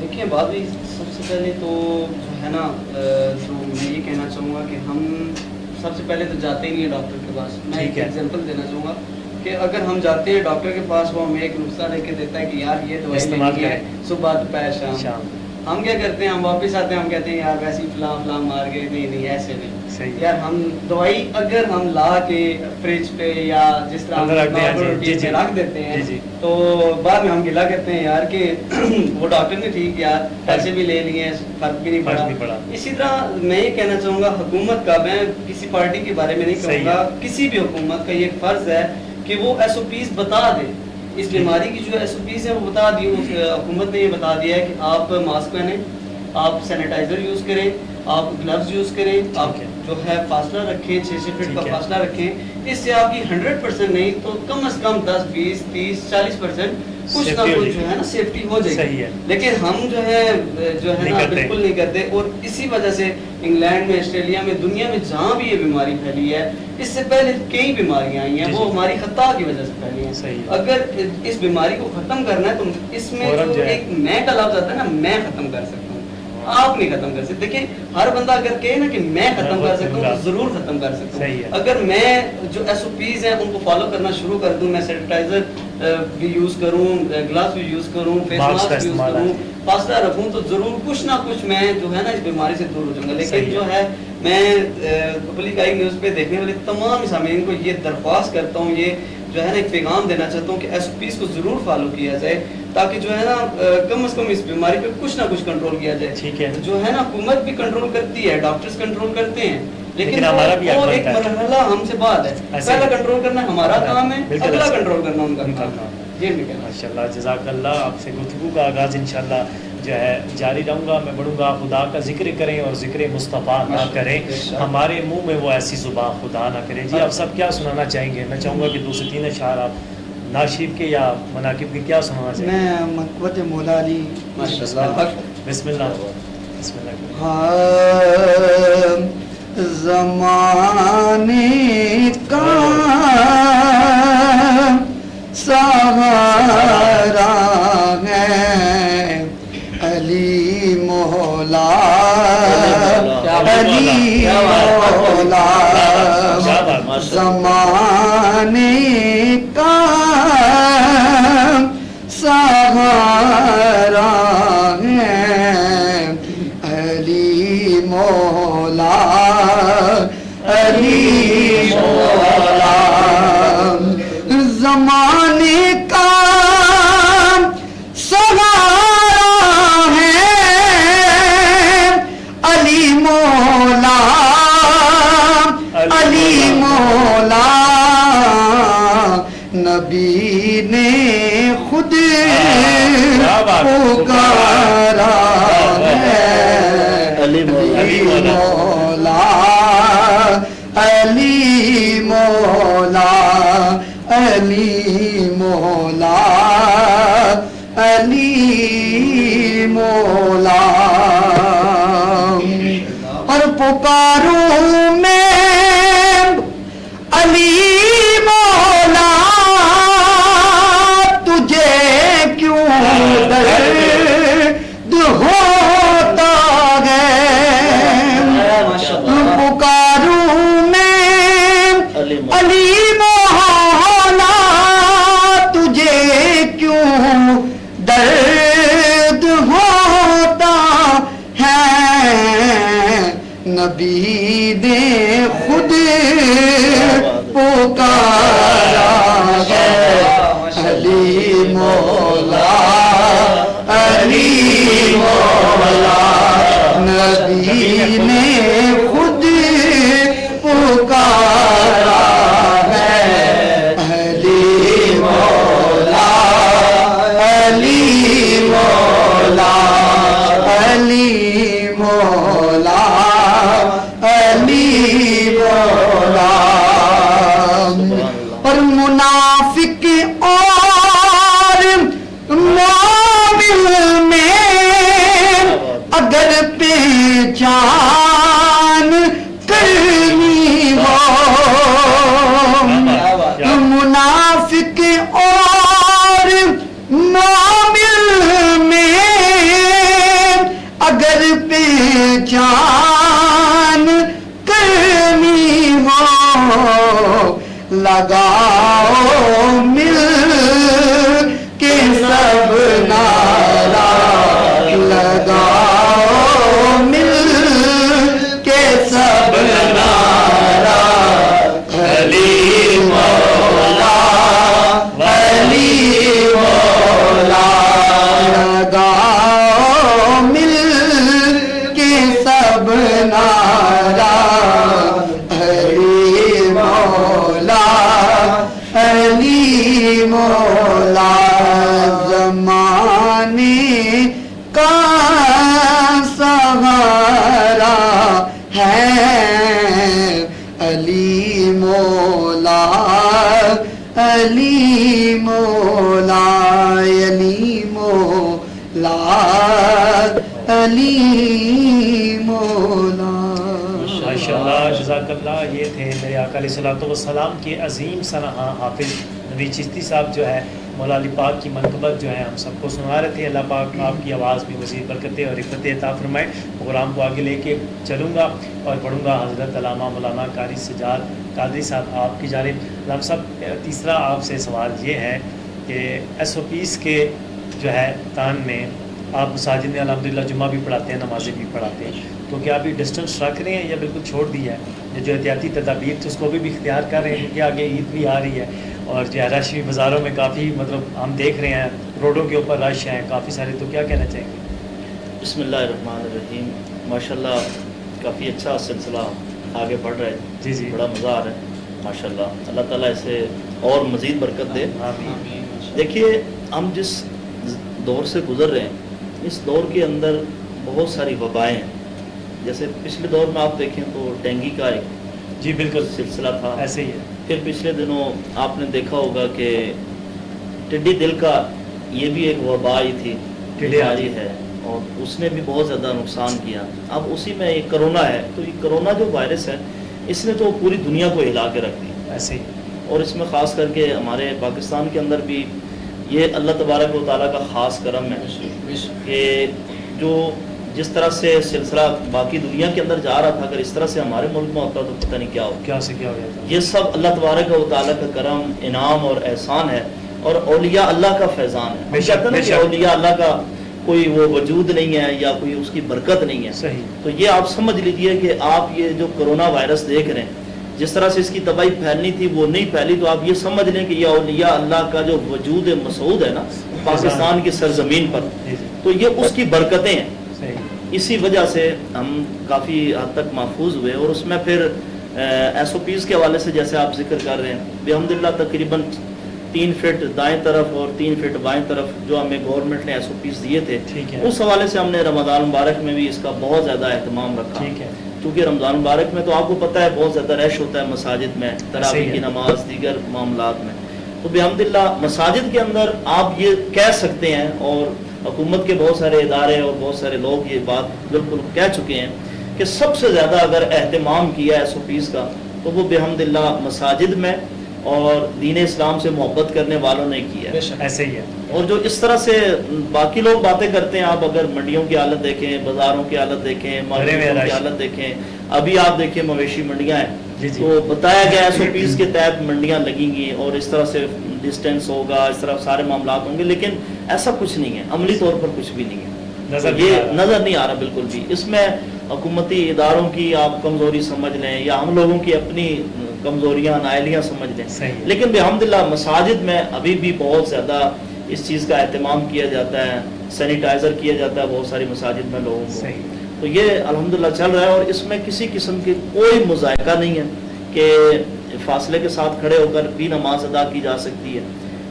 [SPEAKER 4] دیکھیے بات بھی سب سے پہلے تو جو ہے نا, جو میں یہ کہنا چاہوں گا کہ ہم سب سے پہلے تو جاتے ہی نہیں ہیں ڈاکٹر کے پاس. میں ایک ایگزامپل دینا چاہوں گا کہ اگر ہم جاتے ہیں ڈاکٹر کے پاس, وہ ہمیں ایک نسخہ لے کے دیتا ہے کہ یار یہ دوائی لینی ہے صبح دوپہر شام. ہم کیا کرتے ہیں, ہم واپس آتے ہیں, ہم کہتے ہیں یار ویسے ہی فلاں مار گئے. نہیں ایسے نہیں. یار ہم دوائی اگر ہم لا کے فریج پہ یا جس طرح رکھ دیتے ہیں تو بعد میں ہم گلا کرتے ہیں یار کہ وہ ڈاکٹر نے ٹھیک یار پیسے بھی لے لیے, فرق بھی نہیں پڑا. اسی طرح میں یہ کہنا چاہوں گا حکومت کا, میں کسی پارٹی کے بارے میں نہیں کہوں گا, کسی بھی حکومت کا یہ فرض ہے کہ وہ SOPs بتا دے اس بیماری کی جو ایس او پیز ہیں وہ بتا دی، حکومت نے یہ بتا دیا ہے کہ آپ ماسک پہنیں، آپ سینیٹائزر یوز کریں، آپ گلوز یوز کریں، آپ جو ہے فاصلہ رکھیں، 6 فٹ کا فاصلہ رکھیں. اس سے آپ کی 100% نہیں تو کم از کم 10 20 30 40% کچھ نہ کچھ جو ہے نا سیفٹی ہو جائے گی. لیکن ہم جو ہے نا بالکل نہیں کرتے، اور اسی وجہ سے انگلینڈ میں، آسٹریلیا میں، دنیا میں جہاں بھی یہ بیماری پھیلی ہے، اس سے پہلے کئی بیماریاں آئی ہیں، وہ ہماری خطا کی وجہ سے پھیلی ہیں. اگر اس بیماری کو ختم کرنا ہے تو اس میں جو ایک میں کا لفظ آتا ہے نا، میں ختم کر سکتا ہوں، آپ نہیں ختم کر سکتے. دیکھیں ہر بندہ اگر کہے نا کہ میں ختم کر سکتا ہوں تو ضرور ختم کر سکتا ہوں. اگر میں جو ایس او پیز ہیں ان کو فالو کرنا شروع کر دوں، میں سینیٹائزر بھی یوز کروں، گلاس بھی یوز کروں، فیس ماسک بھی یوز کروں، فاصلہ رکھوں، تو ضرور کچھ نہ کچھ میں جو ہے نا اس بیماری سے دور ہو جاؤں گا. لیکن جو ہے میں پبلک آئی نیوز پہ دیکھنے والے تمام سامعین کو یہ درخواست کرتا ہوں، یہ جو ہے نا ایک پیغام دینا چاہتا ہوں کہ ایس او پیز کو ضرور فالو کیا جائے، تاکہ جو ہے نا کم از کم اس بیماری پہ کچھ نہ کچھ کنٹرول کیا جائے. ٹھیک ہے، جو ہے نا حکومت بھی کنٹرول کرتی ہے، ڈاکٹرز کنٹرول کرتے ہیں، لیکن ہمارا بھی ایک مرحلہ ہم سے بعد ہے. پہلا کنٹرول کرنا ہمارا کام ہے، اگلا کنٹرول کرنا ان کا کام ہے. جی
[SPEAKER 2] ماشاء اللہ، جزاک اللہ. آپ سے گفتگو کا آغاز انشاءاللہ جو ہے جاری رہوں گا، میں بڑھوں گا. خدا کا ذکر کریں اور ذکر مصطفیٰ نہ کریں، ہمارے منہ میں وہ ایسی زبان خدا نہ کرے. جی آپ سب کیا سنانا چاہیں گے؟ میں چاہوں گا کہ 2 سے 3 اشعار آپ ناشیب کے یا مناقب کے کیا سنانا چاہیں گے؟
[SPEAKER 5] میں منقبت مولا علی.
[SPEAKER 2] بسم اللہ. بسم اللہ.
[SPEAKER 5] زمانے کا سہارا ہے علی مولا، علی مولا. زمانے کا سہارا ہے علی مولا، علی مولا. زمانے کا سہارا ہے علی مولا، علی مولا. نبی نے خود پکارا ہے علی مولا، علی مولا، علی مولا، علی مولا. اور پکاروں میں علی مولا، تجھے کیوں درد ہوتا ہے؟ پکاروں میں علی مولا، تجھے کیوں درد ہوتا ہے؟ نبی نے خود پکارا ہے علی مولا، علی مولا. نبی نے خود پکارا ہے علی مولا، علی مولا، علی مولا، علی مولا. اور منافق اور مومن میں اگر پہچان کرنی ہو، منافق اور مومن میں اگر پہچان کرنی ہو، لگاؤ مل کے سب نعرہ، لگاؤ مل کے سب نعرہ علی مولا، علی مولا. لگاؤ مل کے سب نعرہ علی مولا، علی مولا. زمانے کا سہارا ہے علی مولا، علی مولا، علی مولا، علی مولا۔
[SPEAKER 2] ماشاءاللہ، جزاک اللہ۔ یہ تھے میرے آقا علیہ الصلوۃ والسلام کے عظیم ثنا حافظ نوید چشتی صاحب جو ہے مولا علی پاک کی منقبت جو ہے ہم سب کو سنا رہے تھے۔ اللہ پاک آپ کی آواز بھی مزید برکتیں اور عفت عطا فرمائے۔ پروگرام کو آگے لے کے چلوں گا اور پڑھوں گا حضرت علامہ مولانا قاری سجاد قادری صاحب آپ کی جانب۔ علامہ صاحب، تیسرا آپ سے سوال یہ ہے کہ ایس او پیز کے جو ہے تان میں آپ مساجد میں الحمدللہ جمعہ بھی پڑھاتے ہیں، نمازیں بھی پڑھاتے ہیں، تو کیا ابھی ڈسٹنس رکھ رہے ہیں یا بالکل چھوڑ دیا ہے؟ یہ جو احتیاطی تدابیر تھے اس کو بھی اختیار کر رہے ہیں کیونکہ آگے عید بھی آ رہی ہے اور جو ہے رش بھی بازاروں میں کافی ہم دیکھ رہے ہیں، روڈوں کے اوپر رش ہیں کافی سارے، تو کیا کہنا چاہیں گے؟
[SPEAKER 3] بسم اللہ الرحمن الرحیم۔ ماشاءاللہ کافی اچھا سلسلہ آگے بڑھ رہا ہے،
[SPEAKER 2] جی جی،
[SPEAKER 3] بڑا مزہ آ رہا ہے ماشاءاللہ۔ اللہ تعالیٰ اسے اور مزید برکت دے۔
[SPEAKER 2] آمین۔
[SPEAKER 3] دیکھیے، ہم جس دور سے گزر رہے ہیں اس دور کے اندر بہت ساری وبائیں ہیں۔ جیسے پچھلے دور میں آپ دیکھیں تو ڈینگی کا ایک
[SPEAKER 2] جی بالکل
[SPEAKER 3] سلسلہ تھا،
[SPEAKER 2] ایسے ہی ہے۔
[SPEAKER 3] پھر پچھلے دنوں آپ نے دیکھا ہوگا کہ ٹڈی دل کا یہ بھی ایک وبا ہی تھی، بیماری ہے، اور اس نے بھی بہت زیادہ نقصان کیا۔ اب اسی میں یہ کرونا ہے، تو یہ کرونا جو وائرس ہے اس نے تو پوری دنیا کو ہلا کے رکھ دی،
[SPEAKER 2] ایسے ہی
[SPEAKER 3] اور اس میں خاص کر کے ہمارے پاکستان کے اندر بھی یہ اللہ تبارک و تعالیٰ کا خاص کرم ہے کہ جو جس طرح سے سلسلہ باقی دنیا کے اندر جا رہا تھا، اگر اس طرح سے ہمارے ملک میں ہوتا تو پتہ نہیں کیا ہوتا۔
[SPEAKER 2] کیا سے کیا ہو گیا تھا؟
[SPEAKER 3] یہ سب اللہ تبارک و تعالیٰ کا کرم، انعام اور احسان ہے، اور اولیاء اللہ کا فیضان ہے۔
[SPEAKER 2] بے
[SPEAKER 3] ہم
[SPEAKER 2] شک،
[SPEAKER 3] کہتے ہیں نا
[SPEAKER 2] بے
[SPEAKER 3] کہ
[SPEAKER 2] شک۔
[SPEAKER 3] اولیاء اللہ کا کوئی وہ وجود نہیں ہے یا کوئی اس کی برکت نہیں ہے،
[SPEAKER 2] صحیح۔
[SPEAKER 3] تو یہ آپ سمجھ لیجئے کہ آپ یہ جو کرونا وائرس دیکھ رہے ہیں جس طرح سے اس کی تباہی پھیلنی تھی وہ نہیں پھیلی، تو آپ یہ سمجھ لیں کہ یہ اولیاء اللہ کا جو وجود مسعود ہے نا پاکستان کی سرزمین پر،
[SPEAKER 2] جی جی،
[SPEAKER 3] تو یہ اس کی برکتیں ہیں۔
[SPEAKER 2] صحیح۔
[SPEAKER 3] اسی وجہ سے ہم کافی حد تک محفوظ ہوئے، اور اس میں پھر ایس او پیز کے حوالے سے جیسے آپ ذکر کر رہے ہیں، بحمدللہ تقریباً 3 فٹ دائیں طرف اور 3 فٹ بائیں طرف جو ہمیں گورنمنٹ نے ایس او پیز دیے تھے،
[SPEAKER 2] ٹھیک ہے،
[SPEAKER 3] اس حوالے سے ہم نے رمضان مبارک میں بھی اس کا بہت زیادہ اہتمام رکھا،
[SPEAKER 2] ٹھیک ہے،
[SPEAKER 3] کیونکہ رمضان مبارک میں تو آپ کو پتہ ہے بہت زیادہ رش ہوتا ہے مساجد میں، تراویح کی
[SPEAKER 2] ہے۔
[SPEAKER 3] نماز، دیگر معاملات میں، تو بحمدللہ مساجد کے اندر آپ یہ کہہ سکتے ہیں، اور حکومت کے بہت سارے ادارے اور بہت سارے لوگ یہ بات بالکل کہہ چکے ہیں کہ سب سے زیادہ اگر اہتمام کیا ایس او پیز کا تو وہ بحمدللہ مساجد میں اور دین اسلام سے محبت کرنے والوں نے کیا ہے۔
[SPEAKER 2] ایسے ہی ہے۔
[SPEAKER 3] اور جو اس طرح سے باقی لوگ باتیں کرتے ہیں، آپ اگر منڈیوں کی حالت دیکھیں، بازاروں کی حالت دیکھیں، مارکیٹوں کی حالت دیکھیں، ابھی آپ دیکھیں مویشی منڈیاں ہیں،
[SPEAKER 2] جی جی،
[SPEAKER 3] تو بتایا گیا ایس او پیز کے تحت منڈیاں لگیں گی اور اس طرح سے ڈسٹینس ہوگا، اس طرح سارے معاملات ہوں گے، لیکن ایسا کچھ نہیں ہے، عملی طور پر کچھ بھی نہیں ہے، یہ نظر نہیں آ رہا بالکل بھی۔ اس میں حکومتی اداروں کی آپ کمزوری سمجھ لیں یا ہم لوگوں کی اپنی کمزوریاں نائلیاں سمجھ لیں،
[SPEAKER 2] صحیح۔
[SPEAKER 3] لیکن بحمدللہ مساجد میں ابھی بھی بہت زیادہ اس چیز کا اہتمام کیا جاتا ہے، سینیٹائزر کیا جاتا ہے بہت ساری مساجد میں لوگوں کو،
[SPEAKER 2] صحیح۔
[SPEAKER 3] تو یہ الحمدللہ چل رہا ہے، اور اس میں کسی قسم کی کوئی مذائقہ نہیں ہے کہ فاصلے کے ساتھ کھڑے ہو کر بھی نماز ادا کی جا سکتی ہے،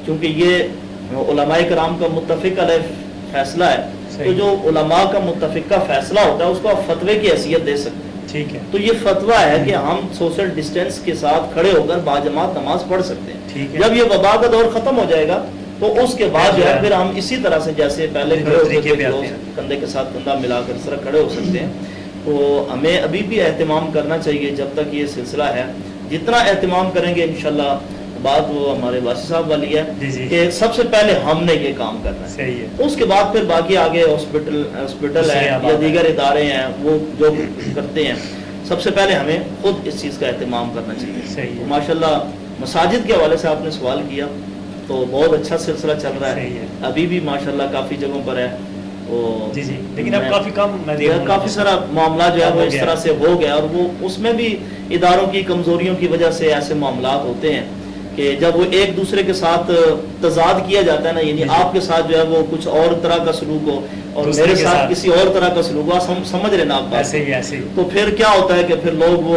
[SPEAKER 3] کیونکہ یہ علماء کرام کا متفق علیہ فیصلہ ہے، تو جو علماء کا متفقہ فیصلہ ہوتا ہے اس کو آپ فتوے کی حیثیت دے سکتے ہیں،
[SPEAKER 2] ٹھیک ہے،
[SPEAKER 3] تو یہ فتویٰ ہے کہ ہم سوشل ڈسٹینس کے ساتھ کھڑے ہو کر باجماعت نماز پڑھ سکتے ہیں۔
[SPEAKER 2] ٹھیک ہے،
[SPEAKER 3] جب یہ وبا کا دور ختم ہو جائے گا تو اس کے بعد جو ہے پھر ہم اسی طرح سے جیسے پہلے کھڑے ہوتے تھے کندھے کے ساتھ کندھا ملا کر اس طرح کھڑے ہو سکتے ہیں۔ تو ہمیں ابھی بھی اہتمام کرنا چاہیے جب تک یہ سلسلہ ہے، جتنا اہتمام کریں گے انشاءاللہ بات وہ ہمارے واسی صاحب والی ہے کہ سب سے پہلے ہم نے یہ کام کرنا ہے،
[SPEAKER 2] صحیح ہے،
[SPEAKER 3] اس کے بعد پھر باقی آگے ہاسپٹل ہے یا دیگر ادارے ہیں وہ جو کرتے ہیں، سب سے پہلے ہمیں خود اس چیز کا اہتمام کرنا چاہیے۔
[SPEAKER 2] صحیح ہے،
[SPEAKER 3] ماشاءاللہ مساجد کے حوالے سے آپ نے سوال کیا تو بہت اچھا سلسلہ چل رہا
[SPEAKER 2] صحیح
[SPEAKER 3] ہے،
[SPEAKER 2] ہے،
[SPEAKER 3] ابھی بھی ماشاءاللہ کافی جگہوں پر ہے،
[SPEAKER 2] جی جی، لیکن اب کافی کم میں دیکھ رہا ہوں،
[SPEAKER 3] کافی سارا معاملہ جو ہے وہ اس طرح سے ہو گیا، اور وہ اس میں بھی اداروں کی کمزوریوں کی وجہ سے ایسے معاملات ہوتے ہیں کہ جب وہ ایک دوسرے کے ساتھ تضاد کیا جاتا ہے نا، یعنی آپ کے ساتھ جو ہے وہ کچھ اور طرح کا سلوک ہو اور میرے ساتھ کسی اور طرح کا سلوک ہو، سمجھ رہے نا آپ،
[SPEAKER 2] ایسے ہی ایسے ہی،
[SPEAKER 3] تو پھر کیا ہوتا ہے کہ پھر لوگ وہ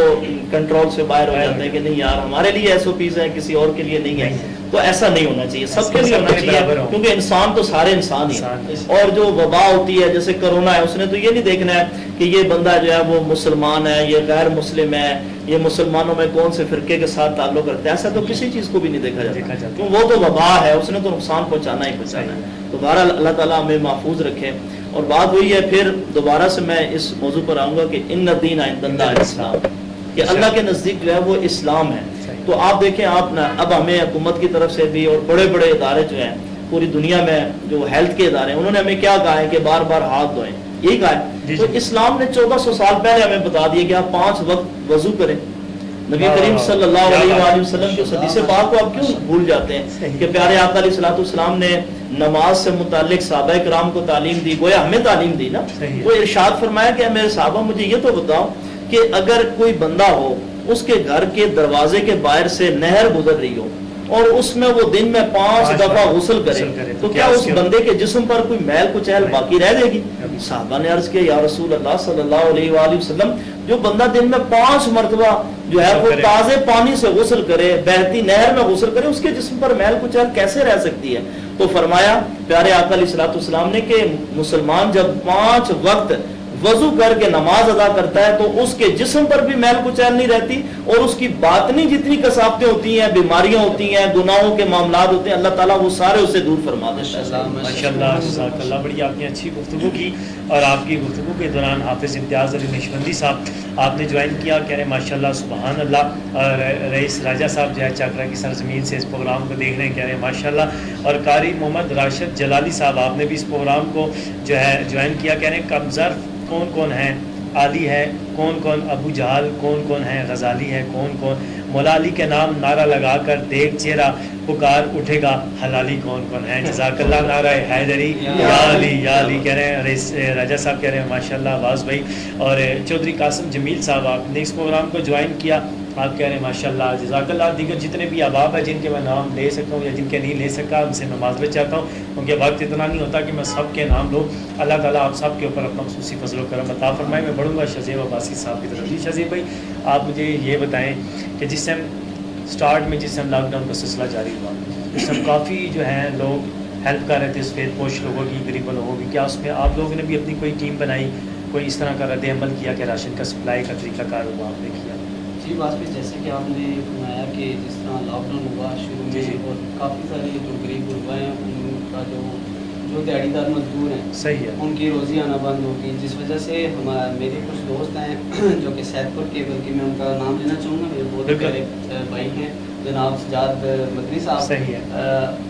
[SPEAKER 3] کنٹرول سے باہر ہو جاتے ہیں کہ نہیں یار ہمارے لیے ایس او پیز ہیں کسی اور کے لیے نہیں ہے، تو ایسا نہیں ہونا چاہیے، سب کے لیے ہونا
[SPEAKER 2] سب کے برابر
[SPEAKER 3] چاہیے،
[SPEAKER 2] ہوں۔
[SPEAKER 3] کیونکہ انسان تو سارے انسان ہی
[SPEAKER 2] انسان
[SPEAKER 3] ہیں۔ اور جو وبا ہوتی ہے جیسے کرونا ہے، اس نے تو یہ نہیں دیکھنا ہے کہ یہ بندہ جو ہے وہ مسلمان ہے، یہ غیر مسلم ہے، یہ مسلمانوں میں کون سے فرقے کے ساتھ تعلق رکھتا ہے، ایسا تو کسی چیز کو بھی نہیں دیکھا جاتا، کیوں وہ تو وبا ہے، اس نے تو نقصان پہنچانا ہی پہنچانا ہے۔ تو بہرحال اللہ تعالیٰ ہمیں محفوظ رکھے۔ اور بات وہی ہے، پھر دوبارہ سے میں اس موضوع پر آؤں گا کہ ان الدین عند اللہ الاسلام، کہ اللہ کے نزدیک جو ہے وہ اسلام ہے۔ تو آپ دیکھیں، آپ نا اب ہمیں حکومت کی طرف سے بھی اور بڑے بڑے ادارے جو ہیں پوری دنیا میں جو ہیلتھ کے ادارے ہیں، انہوں نے ہمیں کیا کہا ہے کہ بار بار ہاتھ دھوئیں، یہی کہا ہے۔ تو اسلام نے 1400 سال پہلے ہمیں بتا دیا کہ آپ 5 وقت وضو کریں۔ نبی کریم صلی اللہ علیہ وآلہ وسلم کی حدیث پاک کو آپ کیوں بھول جاتے ہیں کہ پیارے آقا علیہ الصلوۃ والسلام نے نماز سے متعلق صحابہ کرام کو تعلیم دی، گویا ہمیں تعلیم دی نا۔ وہ ارشاد فرمایا کہ میرے صحابہ مجھے یہ تو بتاؤ کہ اگر کوئی بندہ ہو، اس کے گھر کے دروازے کے باہر سے نہر گزر رہی ہو اور اس میں وہ دن میں 5 دفعہ غسل کرے تو کیا اس بندے کے جسم پر کوئی میل کچیل باقی رہ جائے گی؟ صحابہ نے عرض کیا یا رسول اللہ صلی اللہ علیہ وآلہ وسلم، جو بندہ دن میں 5 مرتبہ جو ہے وہ تازے پانی سے غسل کرے، بہتی نہر میں غسل کرے، اس کے جسم پر میل کچیل کیسے رہ سکتی ہے؟ تو فرمایا پیارے آقا علیہ الصلوۃ والسلام نے کہ مسلمان جب 5 وقت وضو کر کے نماز ادا کرتا ہے تو اس کے جسم پر بھی میل کچیل نہیں رہتی، اور اس کی باطنی جتنی کثافتیں ہوتی ہیں، بیماریاں ہوتی ہیں، گناہوں کے معاملات ہوتے ہیں، اللہ تعالیٰ وہ سارے اسے دور فرما دیتا ہے۔
[SPEAKER 2] ماشاءاللہ، جزاک اللہ، بڑی آپ نے اچھی گفتگو کی۔ اور آپ کی گفتگو کے دوران حافظ امتیاز علی نشبندی صاحب آپ نے جوائن کیا، کہہ رہے ہیں ماشاءاللہ سبحان اللہ، اور رئیس راجہ صاحب جو ہے چاکرا کی سرزمین سے اس پروگرام کو دیکھ رہے ہیں، کہہ رہے ہیں ماشاءاللہ، اور قاری محمد راشد جلالی صاحب آپ نے بھی اس پروگرام کو جو ہے جوائن کیا، کہہ رہے ہیں کم ظرف کون کون ہیں، علی ہے کون کون، ابو جہل کون کون ہیں، غزالی ہے کون کون، مولا علی کے نام نعرہ لگا کر دیکھ چہرہ پکار اٹھے گا، حلالی کون کون ہیں، جزاک اللہ، نعرہ حیدری یا علی یا علی کہہ رہے ہیں، رئیس راجہ صاحب کہہ رہے ہیں ماشاءاللہ، آواز بھائی، اور چودھری قاسم جمیل صاحب آپ نے اس پروگرام کو جوائن کیا، آپ کہہ رہے ہیں ماشاءاللہ، جزاک اللہ۔ دیگر جتنے بھی احباب ہیں جن کے میں نام لے سکتا ہوں یا جن کے نہیں لے سکا، ان سے میں معذرت چاہتا ہوں کیونکہ وقت اتنا نہیں ہوتا کہ میں سب کے نام لوں۔ اللہ تعالیٰ آپ سب کے اوپر اپنا خصوصی فضل و کرم عطا فرمائے۔ میں بڑھوں گا شزیب عباسی صاحب کی طرف۔ جی شزیب بھائی، آپ مجھے یہ بتائیں کہ جس ٹائم اسٹارٹ میں، جس ٹائم لاک ڈاؤن کا سلسلہ جاری ہوا، اس ٹائم کافی جو ہیں لوگ ہیلپ کر رہے تھے سفید پوش لوگوں کی، غریبوں لوگوں کی، کیا اس میں آپ لوگوں نے بھی اپنی کوئی ٹیم بنائی، کوئی اس طرح کا رد عمل کیا کہ راشن کا سپلائی کا طریقہ کار ہوا آپ نے کیا؟
[SPEAKER 4] جی واسطے جیسے کہ آپ نے فرمایا کہ جس طرح لاک ڈاؤن ہوا شروع میں، اور کافی سارے جو غریب غربا ہیں ان کا جو دیہڑی دار مزدور ہیں،
[SPEAKER 2] صحیح ہے،
[SPEAKER 4] ان کی روزی آنا بند ہو گئی، جس وجہ سے میرے کچھ دوست ہیں جو کہ سید پور کے، بلکہ میں ان کا نام لینا چاہوں گا، میرے بہت پیارے بھائی ہیں جناب سجاد مدنی صاحب،
[SPEAKER 2] صحیح ہے،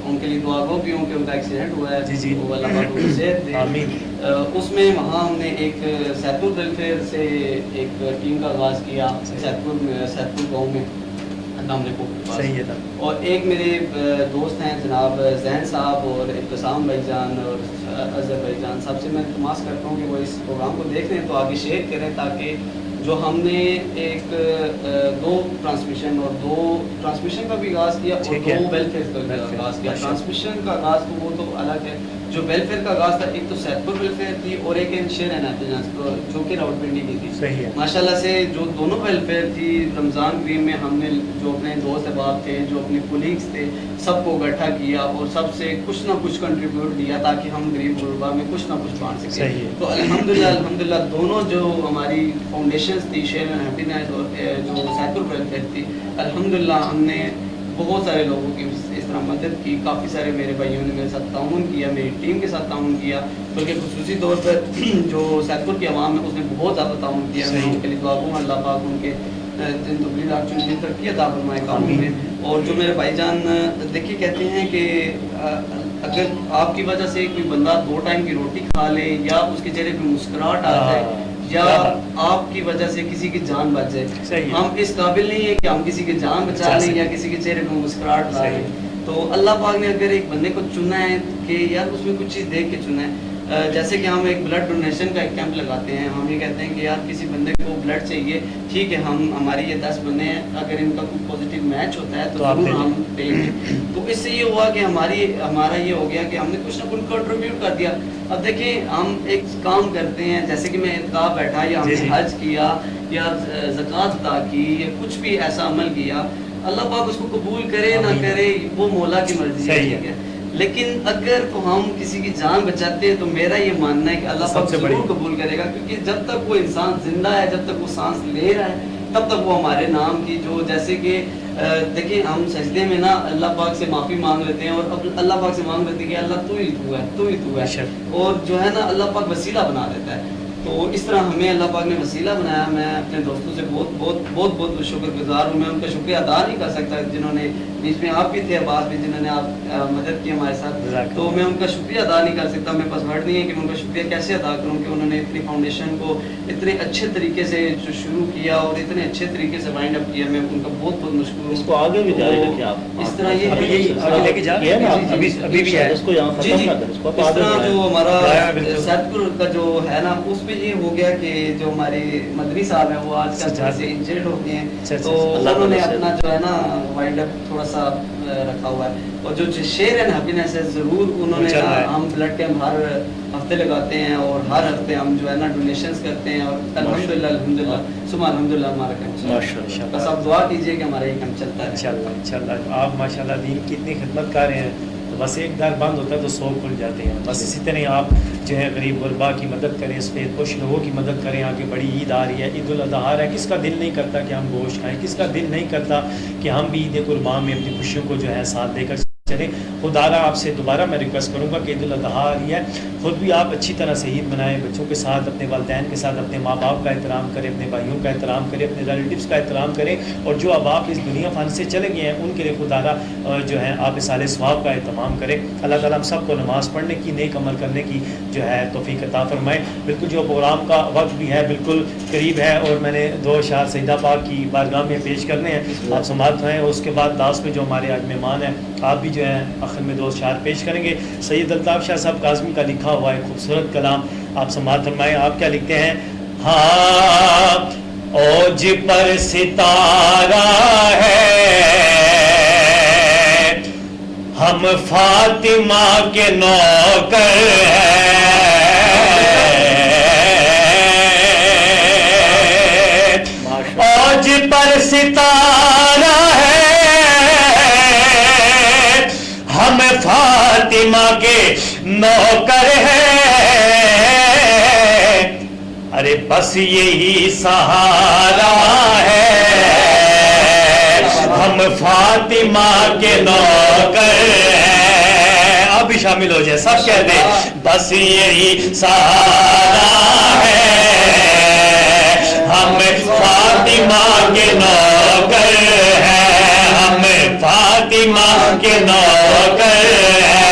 [SPEAKER 4] ان کے لیے دعا گو بھی ہوں کہ ان کا ایکسیڈنٹ ہوا ہے،
[SPEAKER 2] جی
[SPEAKER 4] وہ اللہ پاک کو صحت دے،
[SPEAKER 2] آمین۔
[SPEAKER 4] اس میں وہاں ہم نے ایک سید پور ویلفیئر سے ایک ٹیم کا آغاز کیا، سید پور گاؤں میں نام نے
[SPEAKER 2] صحیح ہے،
[SPEAKER 4] اور ایک میرے دوست ہیں جناب زین صاحب اور ابتسام بھائی جان اور اظہر بھائی جان صاحب سے میں تماس کرتا ہوں کہ وہ اس پروگرام کو دیکھ لیں تو آگے شیئر کریں، تاکہ جو ہم نے ایک 2 ٹرانسمیشن اور 2 ٹرانسمیشن کا بھی آغاز کیا اور 2 ویلفیئر کا بھی آغاز کیا۔ ٹرانسمیشن کا آغاز تو وہ تو الگ ہے، جو ویلفیئر کا آغاز تھا، ایک تو سید پور ویلفیئر تھی اور ایک شیر جو کہ راولپنڈی کی تھی۔
[SPEAKER 2] صحیح ہے،
[SPEAKER 4] ماشاءاللہ سے جو دونوں ویلفیئر تھی، رمضان گرین میں ہم نے جو اپنے دوست احباب تھے، جو اپنے کولیگس تھے، سب کو اکٹھا کیا اور سب سے کچھ نہ کچھ کنٹریبیوٹ دیا تاکہ ہم غریب غربا میں کچھ نہ کچھ بانٹ سکیں۔ تو الحمدللہ دونوں جو ہماری فاؤنڈیشنز تھی، شیئر اینڈ ہیپینس اور جو سید پور ویلفیئر تھی، الحمدللہ ہم نے بہت سارے لوگوں کی اس طرح مدد کی، کافی سارے میرے بھائیوں نے میرے ساتھ تعاون کیا، میری ٹیم کے ساتھ تعاون کیا، بلکہ خصوصی طور پر جو سید پور کی عوام ہے اس نے بہت زیادہ تعاون کیا۔ میں ان کے لیے دعا گو ہوں، اللہ پاک ان کے دن دوگنی رات چوگنی ترقی عطا فرمائے کاموں میں۔ اور جو میرے بھائی جان دیکھیے کہتے ہیں کہ اگر آپ کی وجہ سے کوئی بندہ 2 ٹائم کی روٹی کھا لے یا اس کے چہرے پہ مسکراہٹ آ جائے یا آپ کی وجہ سے کسی کی جان بچ جائے، ہم اس قابل نہیں ہے کہ ہم کسی کی جان بچا لیں یا کسی کے چہرے پہ مسکراہٹ لا لیں۔ تو اللہ پاک نے اگر ایک بندے کو چنا ہے کہ یار اس میں کچھ چیز دیکھ کے چنا ہے، جیسے کہ ہم ایک بلڈ ڈونیشن کا ایک کیمپ لگاتے ہیں، ہم یہ کہتے ہیں کہ یار کسی بندے کو بلڈ چاہیے، ٹھیک ہے، ہماری یہ 10 بندے ہیں، اگر ان کا کوئی پازیٹیو میچ ہوتا ہے تو ضرور ہم دیں گے۔ تو اس سے یہ ہوا کہ ہمارا یہ ہو گیا کہ ہم نے کچھ نہ کچھ کنٹریبیوٹ کر دیا۔ اب دیکھیں ہم ایک کام کرتے ہیں، جیسے کہ میں اتقاء بیٹھا یا ہم نے حج کیا یا زکوٰۃ ادا کی یا کچھ بھی ایسا عمل کیا، اللہ پاک اس کو قبول کرے نہ کرے وہ مولا کی مرضی ہے، ٹھیک ہے، لیکن اگر تو ہم کسی کی جان بچاتے ہیں تو میرا یہ ماننا ہے کہ اللہ پاک ضرور قبول کرے گا، کیونکہ جب تک وہ انسان زندہ ہے، جب تک وہ سانس لے رہا ہے، تب تک وہ ہمارے نام کی جو جیسے کہ دیکھیں ہم سجدے میں نا اللہ پاک سے معافی مانگ لیتے ہیں، اور اب اللہ پاک سے مانگ لیتے ہیں کہ اللہ تو ہی تو ہے، اور جو ہے نا اللہ پاک وسیلہ بنا دیتا ہے. تو اس طرح ہمیں اللہ پاک نے وسیلہ بنایا. میں اپنے دوستوں سے بہت شکر گزار ہوں. میں ان کا شکریہ ادا نہیں کر سکتا جنہوں نے بیچ میں آپ بھی تھے، عباس بھی، جنہوں نے آپ مدد کی ہمارے ساتھ. تو میں ان کا شکریہ ادا نہیں کر سکتا. میرے پاس ورڈ نہیں ہے کہ میں ان کا شکریہ کیسے ادا کروں کہ انہوں نے اتنی فاؤنڈیشن کو اتنے اچھے طریقے سے جو شروع کیا اور اتنے اچھے طریقے سے وائنڈ اپ کیا. میں ان کا بہت مشکور ہوں.
[SPEAKER 3] اس کو آگے بھی جاری رکھیں آپ.
[SPEAKER 4] اس طرح یہ
[SPEAKER 2] لے کے جا ابھی بھی ہے.
[SPEAKER 3] اس کو یہاں
[SPEAKER 4] جی
[SPEAKER 3] ختم
[SPEAKER 4] جی
[SPEAKER 3] نہ کریں. اس کو
[SPEAKER 4] اس طرح جو ہمارا
[SPEAKER 2] بالکل.
[SPEAKER 4] سید پور کا جو ہے نا اس پہ یہ ہو گیا کہ جو ہمارے مدنی صاحب ہیں وہ آج کل سے انجرڈ ہو گئے ہیں، تو انہوں نے اپنا جو ہے نا وائنڈ اپ تھوڑا سا رکھا ہوا ہے. اور جو شیئر اینڈ ہیپینس ہے ضرور انہوں نے ہم بلڈ کیمپ ہر ہفتے لگاتے ہیں اور ہر ہفتے ہم جو ہے نا ڈونیشنز کرتے ہیں اور الحمدللہ صبح الحمدللہ ہمارا کیمپ بس آپ دعا کیجیے کہ ہمارا یہ کیمپ چلتا ہے
[SPEAKER 2] انشاءاللہ. آپ ماشاءاللہ دین کی اتنی خدمت کر رہے ہیں، تو بس ایک در بند ہوتا ہے تو 100 کھل جاتے ہیں. بس اسی طرح آپ جو ہے غریب غربا کی مدد کریں، اس پہ خوش لوگوں کی مدد کریں. آگے بڑی عید آ رہی ہے، عید الاضحیٰ ہے. کس کا دل نہیں کرتا کہ ہم گوشت کھائیں؟ کس کا دل نہیں کرتا کہ ہم بھی عید قربان میں اپنی خوشیوں کو جو ہے ساتھ دے کر چلیں؟ خدارا آپ سے دوبارہ میں ریکویسٹ کروں گا کہ عید الاضحیٰ آ رہی ہے، خود بھی آپ اچھی طرح سے عید منائیں، بچوں کے ساتھ، اپنے والدین کے ساتھ، اپنے ماں باپ کا احترام کریں، اپنے بھائیوں کا احترام کریں، اپنے ریلیٹیوز کا احترام کریں. اور جو اب آپ اس دنیا فان سے چلے گئے ہیں ان کے لیے خدارا جو ہے آپ اصال ثواب کا اہتمام کریں. اللہ تعالیٰ ہم سب کو نماز پڑھنے کی، نیک عمل کرنے کی جو ہے توفیق عطا فرمائے. بالکل جو پروگرام کا وقت بھی ہے بالکل قریب ہے، اور میں نے 2 اشعار سیدہ پاک کی بارگاہ میں پیش کرنے ہیں، آپ سماعت ہیں. اور اس کے بعد لاسٹ میں جو ہمارے آج مہمان ہیں آپ بھی جو ہے آخر میں 2 اشعار پیش کریں گے. سید الطاف شاہ صاحب کاظمی کا لکھا ہوا ہے خوبصورت کلام، آپ سماعت فرمائیں. آپ کیا لکھتے ہیں؟ ہاں اوج پر ستارہ ہے، ہم فاطمہ کے نوکر ہیں. اوج پر ستارہ ہے، ہم فاطمہ کے نوکر ہیں. ارے بس یہی سہارا ہے، ہم فاطمہ کے نوکر ہیں. آپ بھی شامل ہو جائے، سب کہہ دیں بس یہی سہارا ہے، ہم فاطمہ کے نوکر ہیں، ہم فاطمہ کے نوکر ہیں.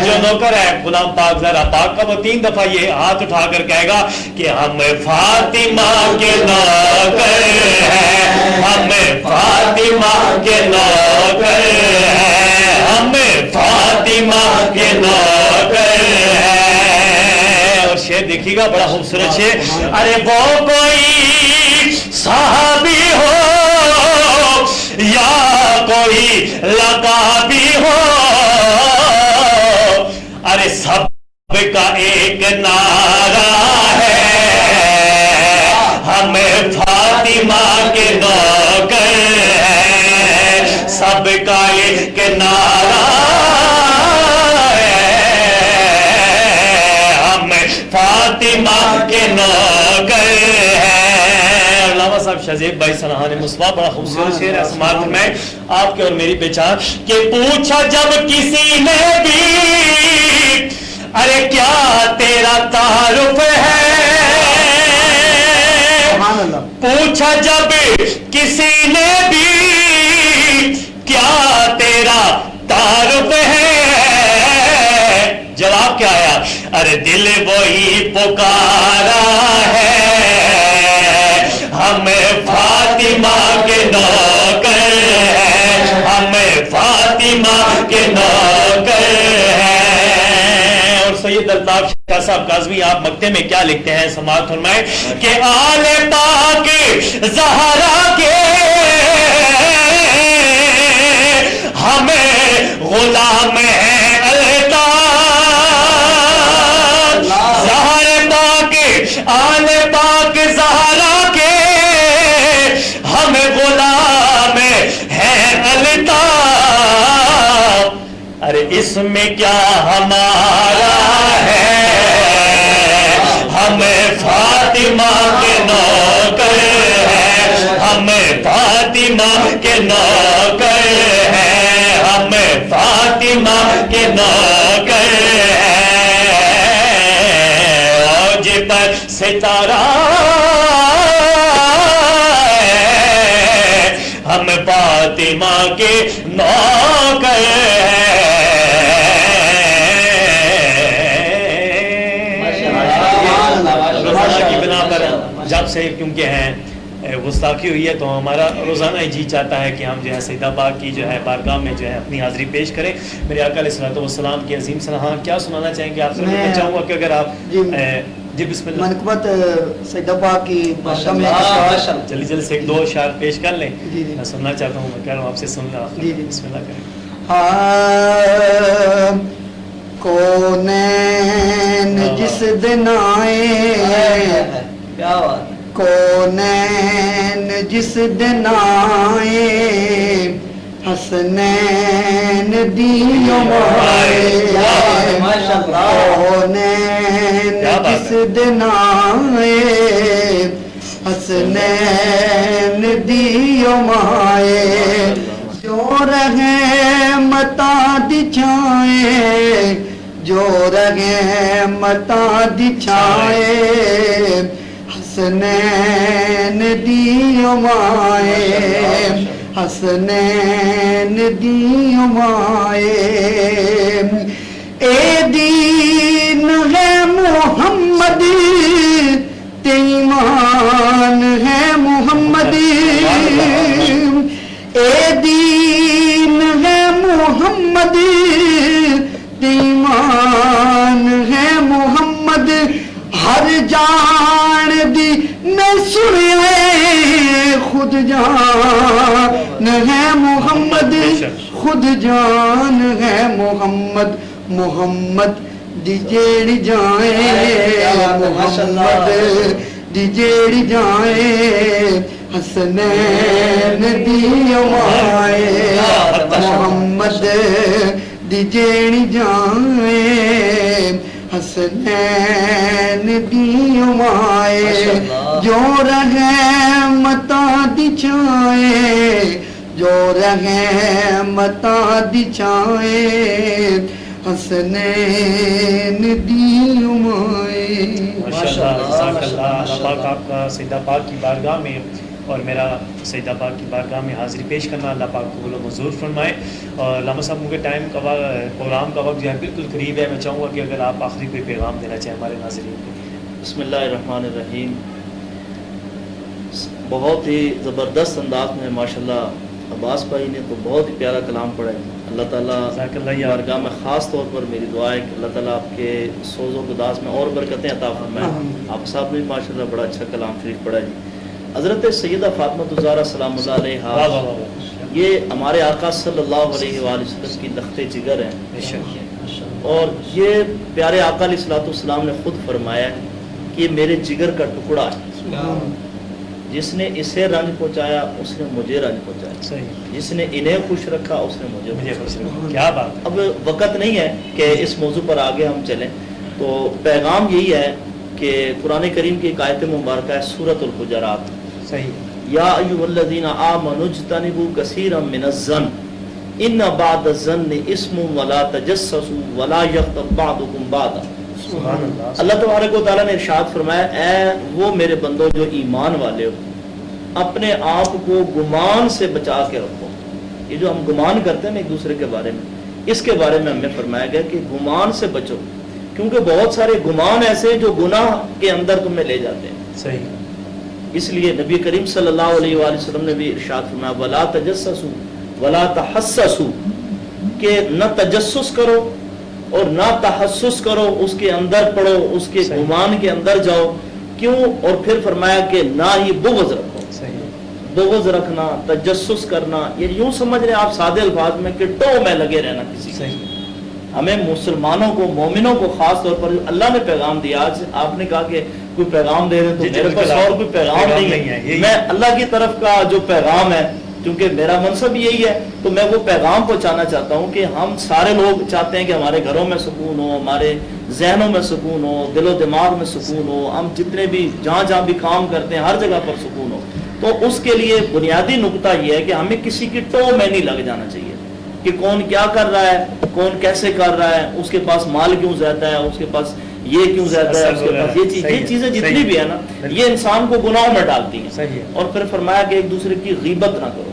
[SPEAKER 2] جو نوکر ہے غلام پاک زہرا پاک کا، وہ 3 دفعہ یہ ہاتھ اٹھا کر کہے گا کہ ہم فاطمہ کے نوکر ہیں، ہم فاطمہ کے نوکر ہیں، ہم فاطمہ کے نوکر ہیں. اور شعر دیکھیے گا بڑا خوبصورت شعر. ارے وہ کوئی صحابی ہو یا کوئی لقابی ہو، ارے سب کا ایک نعرہ ہے، ہم فاطمہ کے نوکر ہیں. سب کا ایک نعرہ ہے، ہم فاطمہ کے نوکر ہیں. علامہ صاحب شہزیب بھائی سنہان مصطفیٰ بڑا خوبصورت شعر ہے، سماعت میں آپ کے اور میری پہچان. کہ پوچھا جب کسی نے بھی ارے کیا تیرا تعارف ہے، پوچھا جب کسی نے بھی کیا تیرا تعارف ہے، جواب کیا آیا؟ ارے دل وہی پکارا ہے، ہم فاطمہ کے نوکر ہیں، ہم فاطمہ کے نوکر ہیں. اور سید الطاف شاہ صاحب کاظمی آپ مکتے میں کیا لکھتے ہیں؟ سماعت فرمائیں کہ آل پاک زہرا کے ہمیں غلام ہیں الطاف. زہر پاک آل پاک زہرا کے ہمیں غلام ہیں اس میں کیا ہمارا ہے، ہمیں فاطمہ کے نوکر ہیں، ہمیں فاطمہ کے نوکر ہیں، ہمیں فاطمہ کے نوکر ہیں، اوج پر ستارہ ہم فاطمہ کے نوکر روزانہ کی بنا پر جب سے کیونکہ ہیں گستاخی ہوئی ہے تو ہمارا روزانہ ہی جی چاہتا ہے کہ ہم جو ہے سیدہ پاک کی جو ہے بارگاہ میں جو ہے اپنی حاضری پیش کریں. میرے آقا علیہ الصلوۃ والسلام کی عظیم سنہاں کیا سنانا چاہیں گے آپ سے؟ میں چاہوں گا کہ اگر آپ جی بسم اللہ
[SPEAKER 5] منقبت سیدہ پاک کی بارگاہ میں
[SPEAKER 2] جلدی جلدی سے ایک دو اشعار پیش کر لیں. میں سننا چاہتا ہوں، میں کہہ رہا ہوں آپ سے سننا. بسم اللہ کریں.
[SPEAKER 5] کونین جس دن آئے،
[SPEAKER 4] کیا بات،
[SPEAKER 5] کونین جس دن آئے، حسنین دیو مائے، کونین جس دن آئے، حسنین دیو مائے، جو رہے متا دچھائے، جو رہے متا دچھائے، حسنین دیو مائے، حسنین دیو مائے. اے دین ہے محمد، ایمان ہے محمد، اے دین ہے محمد، ایمان ہے محمد، ہر جان دی میں سنے خود جان ہے محمد، خود جان ہے محمد، محمد دی جیڑی جائیں، محمد دی جیڑی جائیں، حسنین دی مائے، محمد دی جیڑی جائیں، حسنین دی مائے، جو رحمتاں دچھائے، جو رحمتاں دچھائے، حسنین دی مائے.
[SPEAKER 2] ماشاءاللہ، جزاک اللہ. اللہ پاک آپ کا سیدہ پاک کی بارگاہ میں اور میرا سیدہ پاک کی بارگاہ میں حاضری پیش کرنا اللہ پاک قبول و منظور فرمائے. اور علامہ صاحب مجھے ٹائم کا پروگرام کا وقت جو ہے بالکل قریب ہے. میں چاہوں گا کہ اگر آپ آخری کوئی پیغام دینا چاہیں ہمارے ناظرین کو.
[SPEAKER 3] بسم اللہ الرحمن الرحیم. بہت ہی زبردست انداز میں ماشاءاللہ عباس بھائی نے تو بہت ہی پیارا کلام پڑھا ہے. اللہ تعالیٰ بارگاہ میں خاص طور پر میری دعا ہے کہ اللہ تعالیٰ آپ کے سوز و گداز میں اور برکتیں عطا فرمائے. آپ صاحب نے بھی ماشاءاللہ بڑا اچھا کلام شریف پڑھا ہے. حضرت سیدہ فاطمہ الزہرا سلام اللہ علیہ یہ ہمارے آقا صلی اللہ علیہ وآلہ وسلم کی لخت جگر ہیں. اور یہ پیارے آقا علیہ الصلوۃ والسلام نے خود فرمایا ہے کہ یہ میرے جگر کا ٹکڑا ہے. جس نے اسے رنج پہنچایا اس نے مجھے رنج پہنچایا، جس نے انہیں خوش رکھا اس نے مجھے خوش رکھا.
[SPEAKER 2] کیا بات.
[SPEAKER 3] اب وقت نہیں ہے کہ اس موضوع پر آگے ہم چلیں، تو پیغام یہی ہے کہ قرآن کریم کی ایک آیت مبارکہ ہے سورۃ الحجرات.
[SPEAKER 2] صحیح.
[SPEAKER 3] یا ایھا الذین آمنوا اجتنبوا کثیرا من الظن ان بعض الظن اسم ولا تجسسوا ولا یغتب بعضکم بعضا. اللہ تبارک و تعالیٰ نے ارشاد فرمایا اے وہ میرے بندوں جو ایمان والے ہو، اپنے آپ کو گمان سے بچا کے رکھو. یہ جو ہم گمان کرتے ہیں ایک دوسرے کے بارے میں، اس کے بارے میں ہمیں فرمایا گیا کہ گمان سے بچو، کیونکہ بہت سارے گمان ایسے جو گناہ کے اندر تمہیں لے جاتے ہیں.
[SPEAKER 2] صحیح.
[SPEAKER 3] اس لیے نبی کریم صلی اللہ علیہ وآلہ وسلم نے بھی ارشاد فرمایا ولا تجسسوا ولا تحسسوا، کہ نہ تجسس کرو اور نہ تحسس کرو، اس کے اندر پڑھو، اس کے گمان کے اندر جاؤ. کیوں؟ اور پھر فرمایا کہ نہ ہی بغض رکھو. بغض رکھنا، تجسس کرنا، یہ یوں سمجھ رہے آپ سادے الفاظ میں کہ ٹو میں لگے رہنا کسی سے. ہمیں مسلمانوں کو، مومنوں کو خاص طور پر اللہ نے پیغام دیا. آج آپ نے کہا کہ کوئی پیغام دے رہے تو میرے پاس اور کوئی پیغام نہیں ہے. میں اللہ کی طرف کا جو پیغام ہے کیونکہ میرا منصب یہی ہے، تو میں وہ پیغام پہنچانا چاہتا ہوں کہ ہم سارے لوگ چاہتے ہیں کہ ہمارے گھروں میں سکون ہو، ہمارے ذہنوں میں سکون ہو، دل و دماغ میں سکون ہو، ہم جتنے بھی جہاں بھی کام کرتے ہیں ہر جگہ پر سکون ہو. تو اس کے لیے بنیادی نقطہ یہ ہے کہ ہمیں کسی کی ٹو میں نہیں لگ جانا چاہیے کہ کون کیا کر رہا ہے، کون کیسے کر رہا ہے، اس کے پاس مال کیوں زیادہ ہے، اس کے پاس یہ کیوں زیادہ ہے، اس کے پاس یہ چیزیں جتنی بھی ہے نا، یہ انسان کو گناہوں میں ڈالتی ہیں. اور پھر فرمایا کہ ایک دوسرے کی غیبت نہ کرو.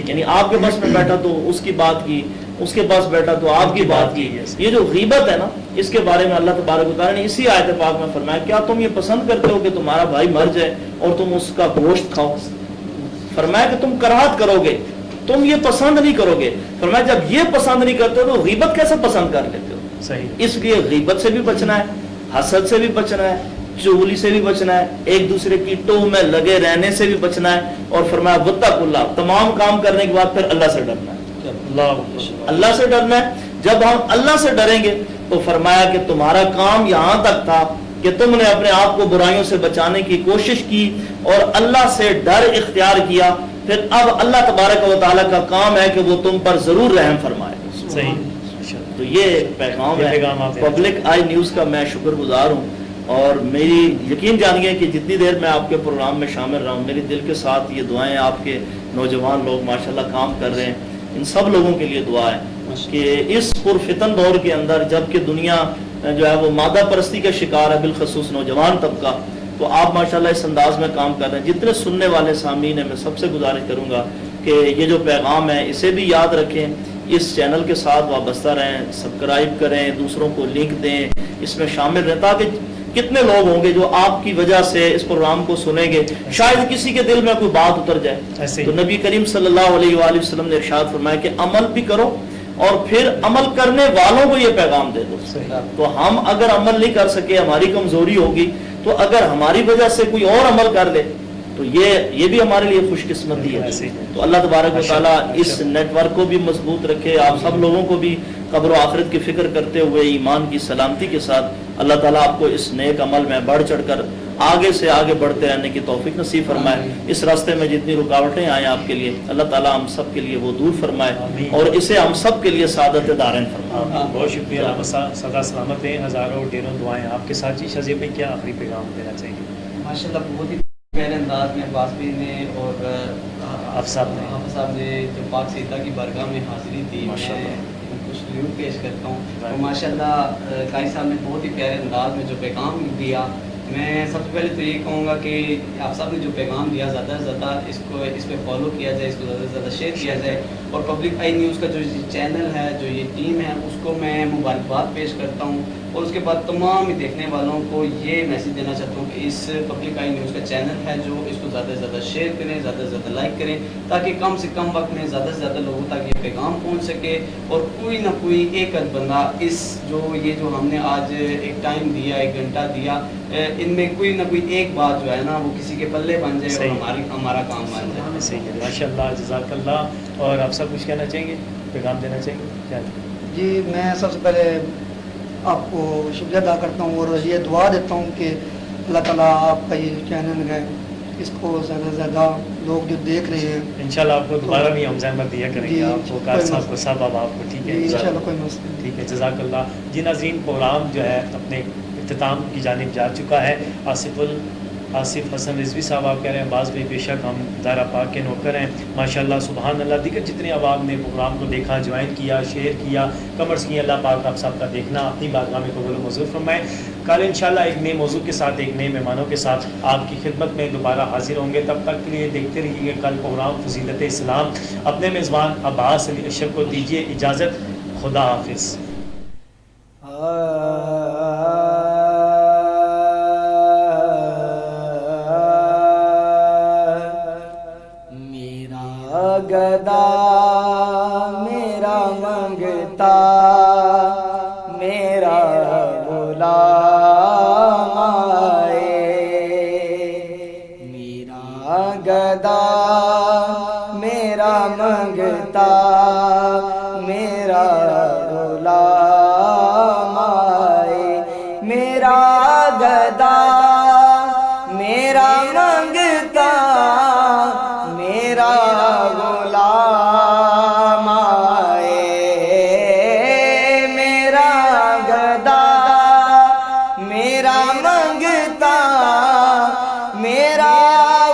[SPEAKER 3] یعنی آپ کے پاس میں بیٹھا تو اس کی بات کی، اس کے پاس بیٹھا تو آپ کی بات کی. یہ جو غیبت ہے نا، اس کے بارے میں اللہ تبارک و تعالیٰ نے اسی آیت پاک میں فرمایا کیا تم یہ پسند کرتے ہو کہ تمہارا بھائی مر جائے اور تم اس کا گوشت کھاؤ؟ فرمایا کہ تم کراہت کرو گے، تم یہ پسند نہیں کرو گے. فرمایا جب یہ پسند نہیں کرتے ہو تو غیبت کیسے پسند کر لیتے ہو؟ اس لیے غیبت سے بھی بچنا ہے، حسد سے بھی بچنا ہے، چغلی سے بھی بچنا ہے، ایک دوسرے کی ٹو میں لگے رہنے سے بھی بچنا ہے. اور فرمایا واتقوا اللہ، تمام کام کرنے کے بعد پھر اللہ سے ڈرنا ہے. اللہ سے ڈرنا ہے. جب ہم اللہ سے ڈریں گے تو فرمایا کہ تمہارا کام یہاں تک تھا کہ تم نے اپنے آپ کو برائیوں سے بچانے کی کوشش کی اور اللہ سے ڈر اختیار کیا، پھر اب اللہ تبارک و تعالیٰ کا کام ہے کہ وہ تم پر ضرور رحم فرمائے. تو یہ پیغام ہے پبلک آئی نیوز کا. میں شکر گزار ہوں اور میری یقین جانیے کہ جتنی دیر میں آپ کے پروگرام میں شامل رہا ہوں، میری دل کے ساتھ یہ دعائیں آپ کے نوجوان لوگ ماشاءاللہ کام کر رہے ہیں، ان سب لوگوں کے لیے دعا ہے کہ اس پرفتن دور کے اندر جب کہ دنیا جو ہے وہ مادہ پرستی کا شکار ہے، بالخصوص نوجوان طبقہ، تو آپ ماشاءاللہ اس انداز میں کام کر رہے ہیں. جتنے سننے والے سامعین ہیں میں سب سے گزارش کروں گا کہ یہ جو پیغام ہے اسے بھی یاد رکھیں، اس چینل کے ساتھ وابستہ رہیں، سبسکرائب کریں، دوسروں کو لنک دیں، اس میں شامل رہیں، تاکہ کتنے لوگ ہوں گے جو آپ کی وجہ سے اس پروگرام کو سنیں گے، شاید کسی کے دل میں کوئی بات اتر جائے. تو نبی کریم صلی اللہ علیہ وآلہ وسلم نے ارشاد فرمایا کہ عمل بھی کرو اور پھر عمل کرنے والوں کو یہ پیغام دے دو. تو ہم اگر عمل نہیں کر سکے، ہماری کمزوری ہوگی، تو اگر ہماری وجہ سے کوئی اور عمل کر لے تو یہ بھی ہمارے لیے خوش قسمتی ہے. تو اللہ تبارک و تعالیٰ اس نیٹ ورک کو بھی مضبوط رکھے، آپ سب لوگوں کو بھی قبر و آخرت کی فکر کرتے ہوئے ایمان کی سلامتی کے ساتھ اللہ تعالیٰ آپ کو اس نیک عمل میں بڑھ چڑھ کر آگے سے آگے بڑھتے رہنے کی توفیق نصیب فرمائے. اس راستے میں جتنی رکاوٹیں آئیں آپ کے لیے اللہ تعالیٰ ہم سب کے لیے وہ دور فرمائے اور اسے ہم سب کے لیے سعادت دارین فرمائے.
[SPEAKER 2] بہت شکریہ، سدا سلامت ہیں، ہزاروں ڈھیروں دعائیں آپ کے ساتھ. شزیہ بھائی کیا آخری پیغام دینا چاہیں گے؟
[SPEAKER 4] ماشاءاللہ بہت ہی پہلے انداز میں عباس بھائی نے اور
[SPEAKER 2] حافظ
[SPEAKER 4] صاحب نے جو پاک سیدہ کی بارگاہ میں حاضری دی، میں کچھ سلوٹ پیش کرتا ہوں. اور ماشاءاللہ قاری صاحب نے بہت ہی پیارے انداز میں جو پیغام دیا، میں سب سے پہلے تو یہ کہوں گا کہ آپ صاحب نے جو پیغام دیا زیادہ سے زیادہ اس پہ فالو کیا جائے، اس کو زیادہ سے زیادہ شیئر کیا جائے. اور پبلک آئی نیوز کا جو چینل ہے، جو یہ ٹیم ہے، اس کو میں مبارکباد پیش کرتا ہوں. اور اس کے بعد تمام ہی دیکھنے والوں کو یہ میسیج دینا چاہتا ہوں کہ اس پبلک آئی نیوز کا چینل ہے جو اس کو زیادہ سے زیادہ شیئر کریں، زیادہ سے زیادہ لائک کریں، تاکہ کم سے کم وقت میں زیادہ سے زیادہ لوگوں تک یہ پیغام پہنچ سکے اور کوئی نہ کوئی ایک بندہ اس جو ہم نے آج ایک ٹائم دیا، 1 گھنٹہ دیا، ان میں کوئی نہ کوئی ایک بات جو ہے نا وہ کسی کے پلے بن جائے اور ہمارا کام بن جائے.
[SPEAKER 2] صحیح ہے، ماشاء اللہ، جزاک اللہ. اور آپ سب کچھ کہنا چاہیں گے، پیغام دینا چاہیں گے؟ کیا
[SPEAKER 1] جی، میں سب سے پہلے آپ کو شکریہ ادا کرتا ہوں اور یہ دعا دیتا ہوں کہ اللہ تعالیٰ آپ کا یہ چینل ہے اس کو زیادہ سے زیادہ لوگ جو دیکھ رہے ہیں،
[SPEAKER 2] انشاءاللہ آپ کو دوبارہ بھی ہم زحمت دیا کریں گے، آپ کو قاری صاحب کو سب اب آپ کو. ٹھیک ہے
[SPEAKER 1] انشاءاللہ کوئی مسئلہ.
[SPEAKER 2] ٹھیک ہے، جزاک اللہ. جی ناظرین، پروگرام جو ہے اپنے اختتام کی جانب جا چکا ہے. آصف حسن رضوی صاحب آپ کہہ رہے ہیں بعض بھی بے شک ہم دارا پاک کے نوکر ہیں. ماشاءاللہ، سبحان اللہ. دیگر جتنے عوام نے پروگرام کو دیکھا، جوائن کیا، شیئر کیا، کمرس کیا، اللہ پاک آپ سب کا دیکھنا اپنی بارگاہ میں قبول و منظور فرمائے. کل انشاءاللہ ایک نئے موضوع کے ساتھ، ایک نئے مہمانوں کے ساتھ آپ کی خدمت میں دوبارہ حاضر ہوں گے. تب تک کے لیے دیکھتے رہیے کل پروگرام فضیلت اسلام. اپنے میزبان عباس علی اشرف کو دیجیے اجازت. خدا حافظ.
[SPEAKER 5] گدا میرا منگتا میرا غلام آئے، میرا گدا میرا منگتا میرا غلام آئے، میرا گدا میرا منگتا میرا غلام میرا منگتا میرا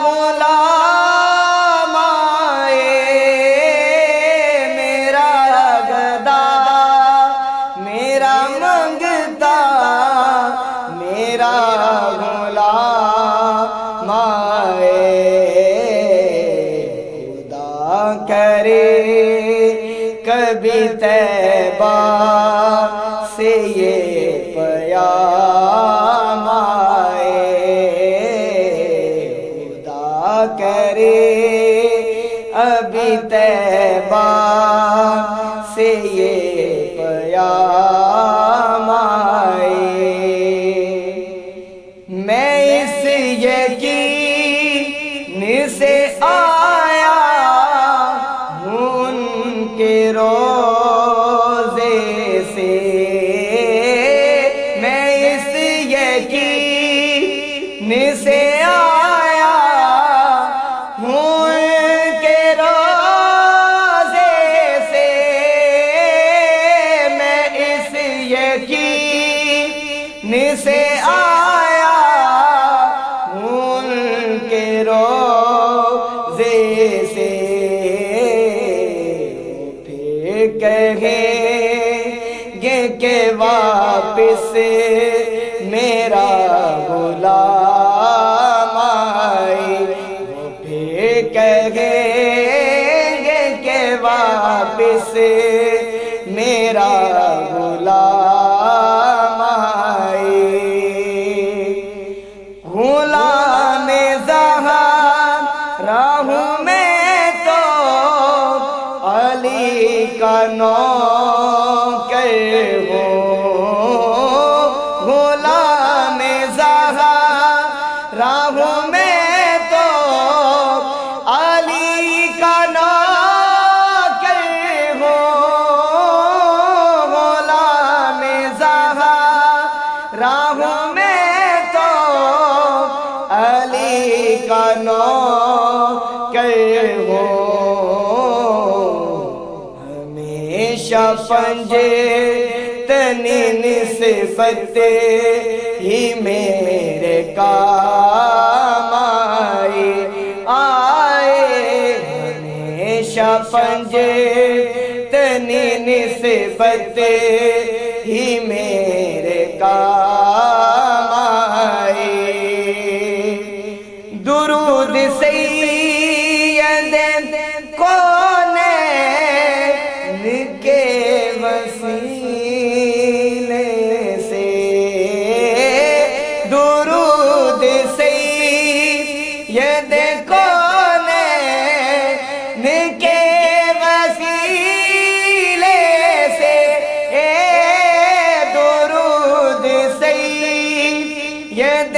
[SPEAKER 5] غلام آئے، میرا گدا میرا منگتا میرا غلام آئے، خدا کرے کبھی طیبہ سے یہ پیام آئے، خدا کرے ابھی طیبہ سے یہ پیام آئے، میں اس یقین سے آیا ہوں ان کے روزے سے، میں اس یقین سے آیا ہوں ان کے روزے سے، میں اس یقین سے آیا ہوں ان کے روزے سے، پھر کہیں گے کہ واپس میرا غلام آئے، وہ پھر کہیں گے کہ واپس میرا غلام آئے، غلام زہرا ہوں میں تو علی کا نوکر ہوں، غلام زہرا ہوں میں تو علی کا نوکر ہوں، غلام زہرا ہوں میں تو علی کا نوکر ہوں، ہمیشہ پنجتنی نسبت ہی میرے کام آئے، ہمیشہ پنجتنی نسبت ہی میرے کام آئے، درود سید کونین کے وسیلے سے، درود سید کونین کے وسیلے سے، درود سید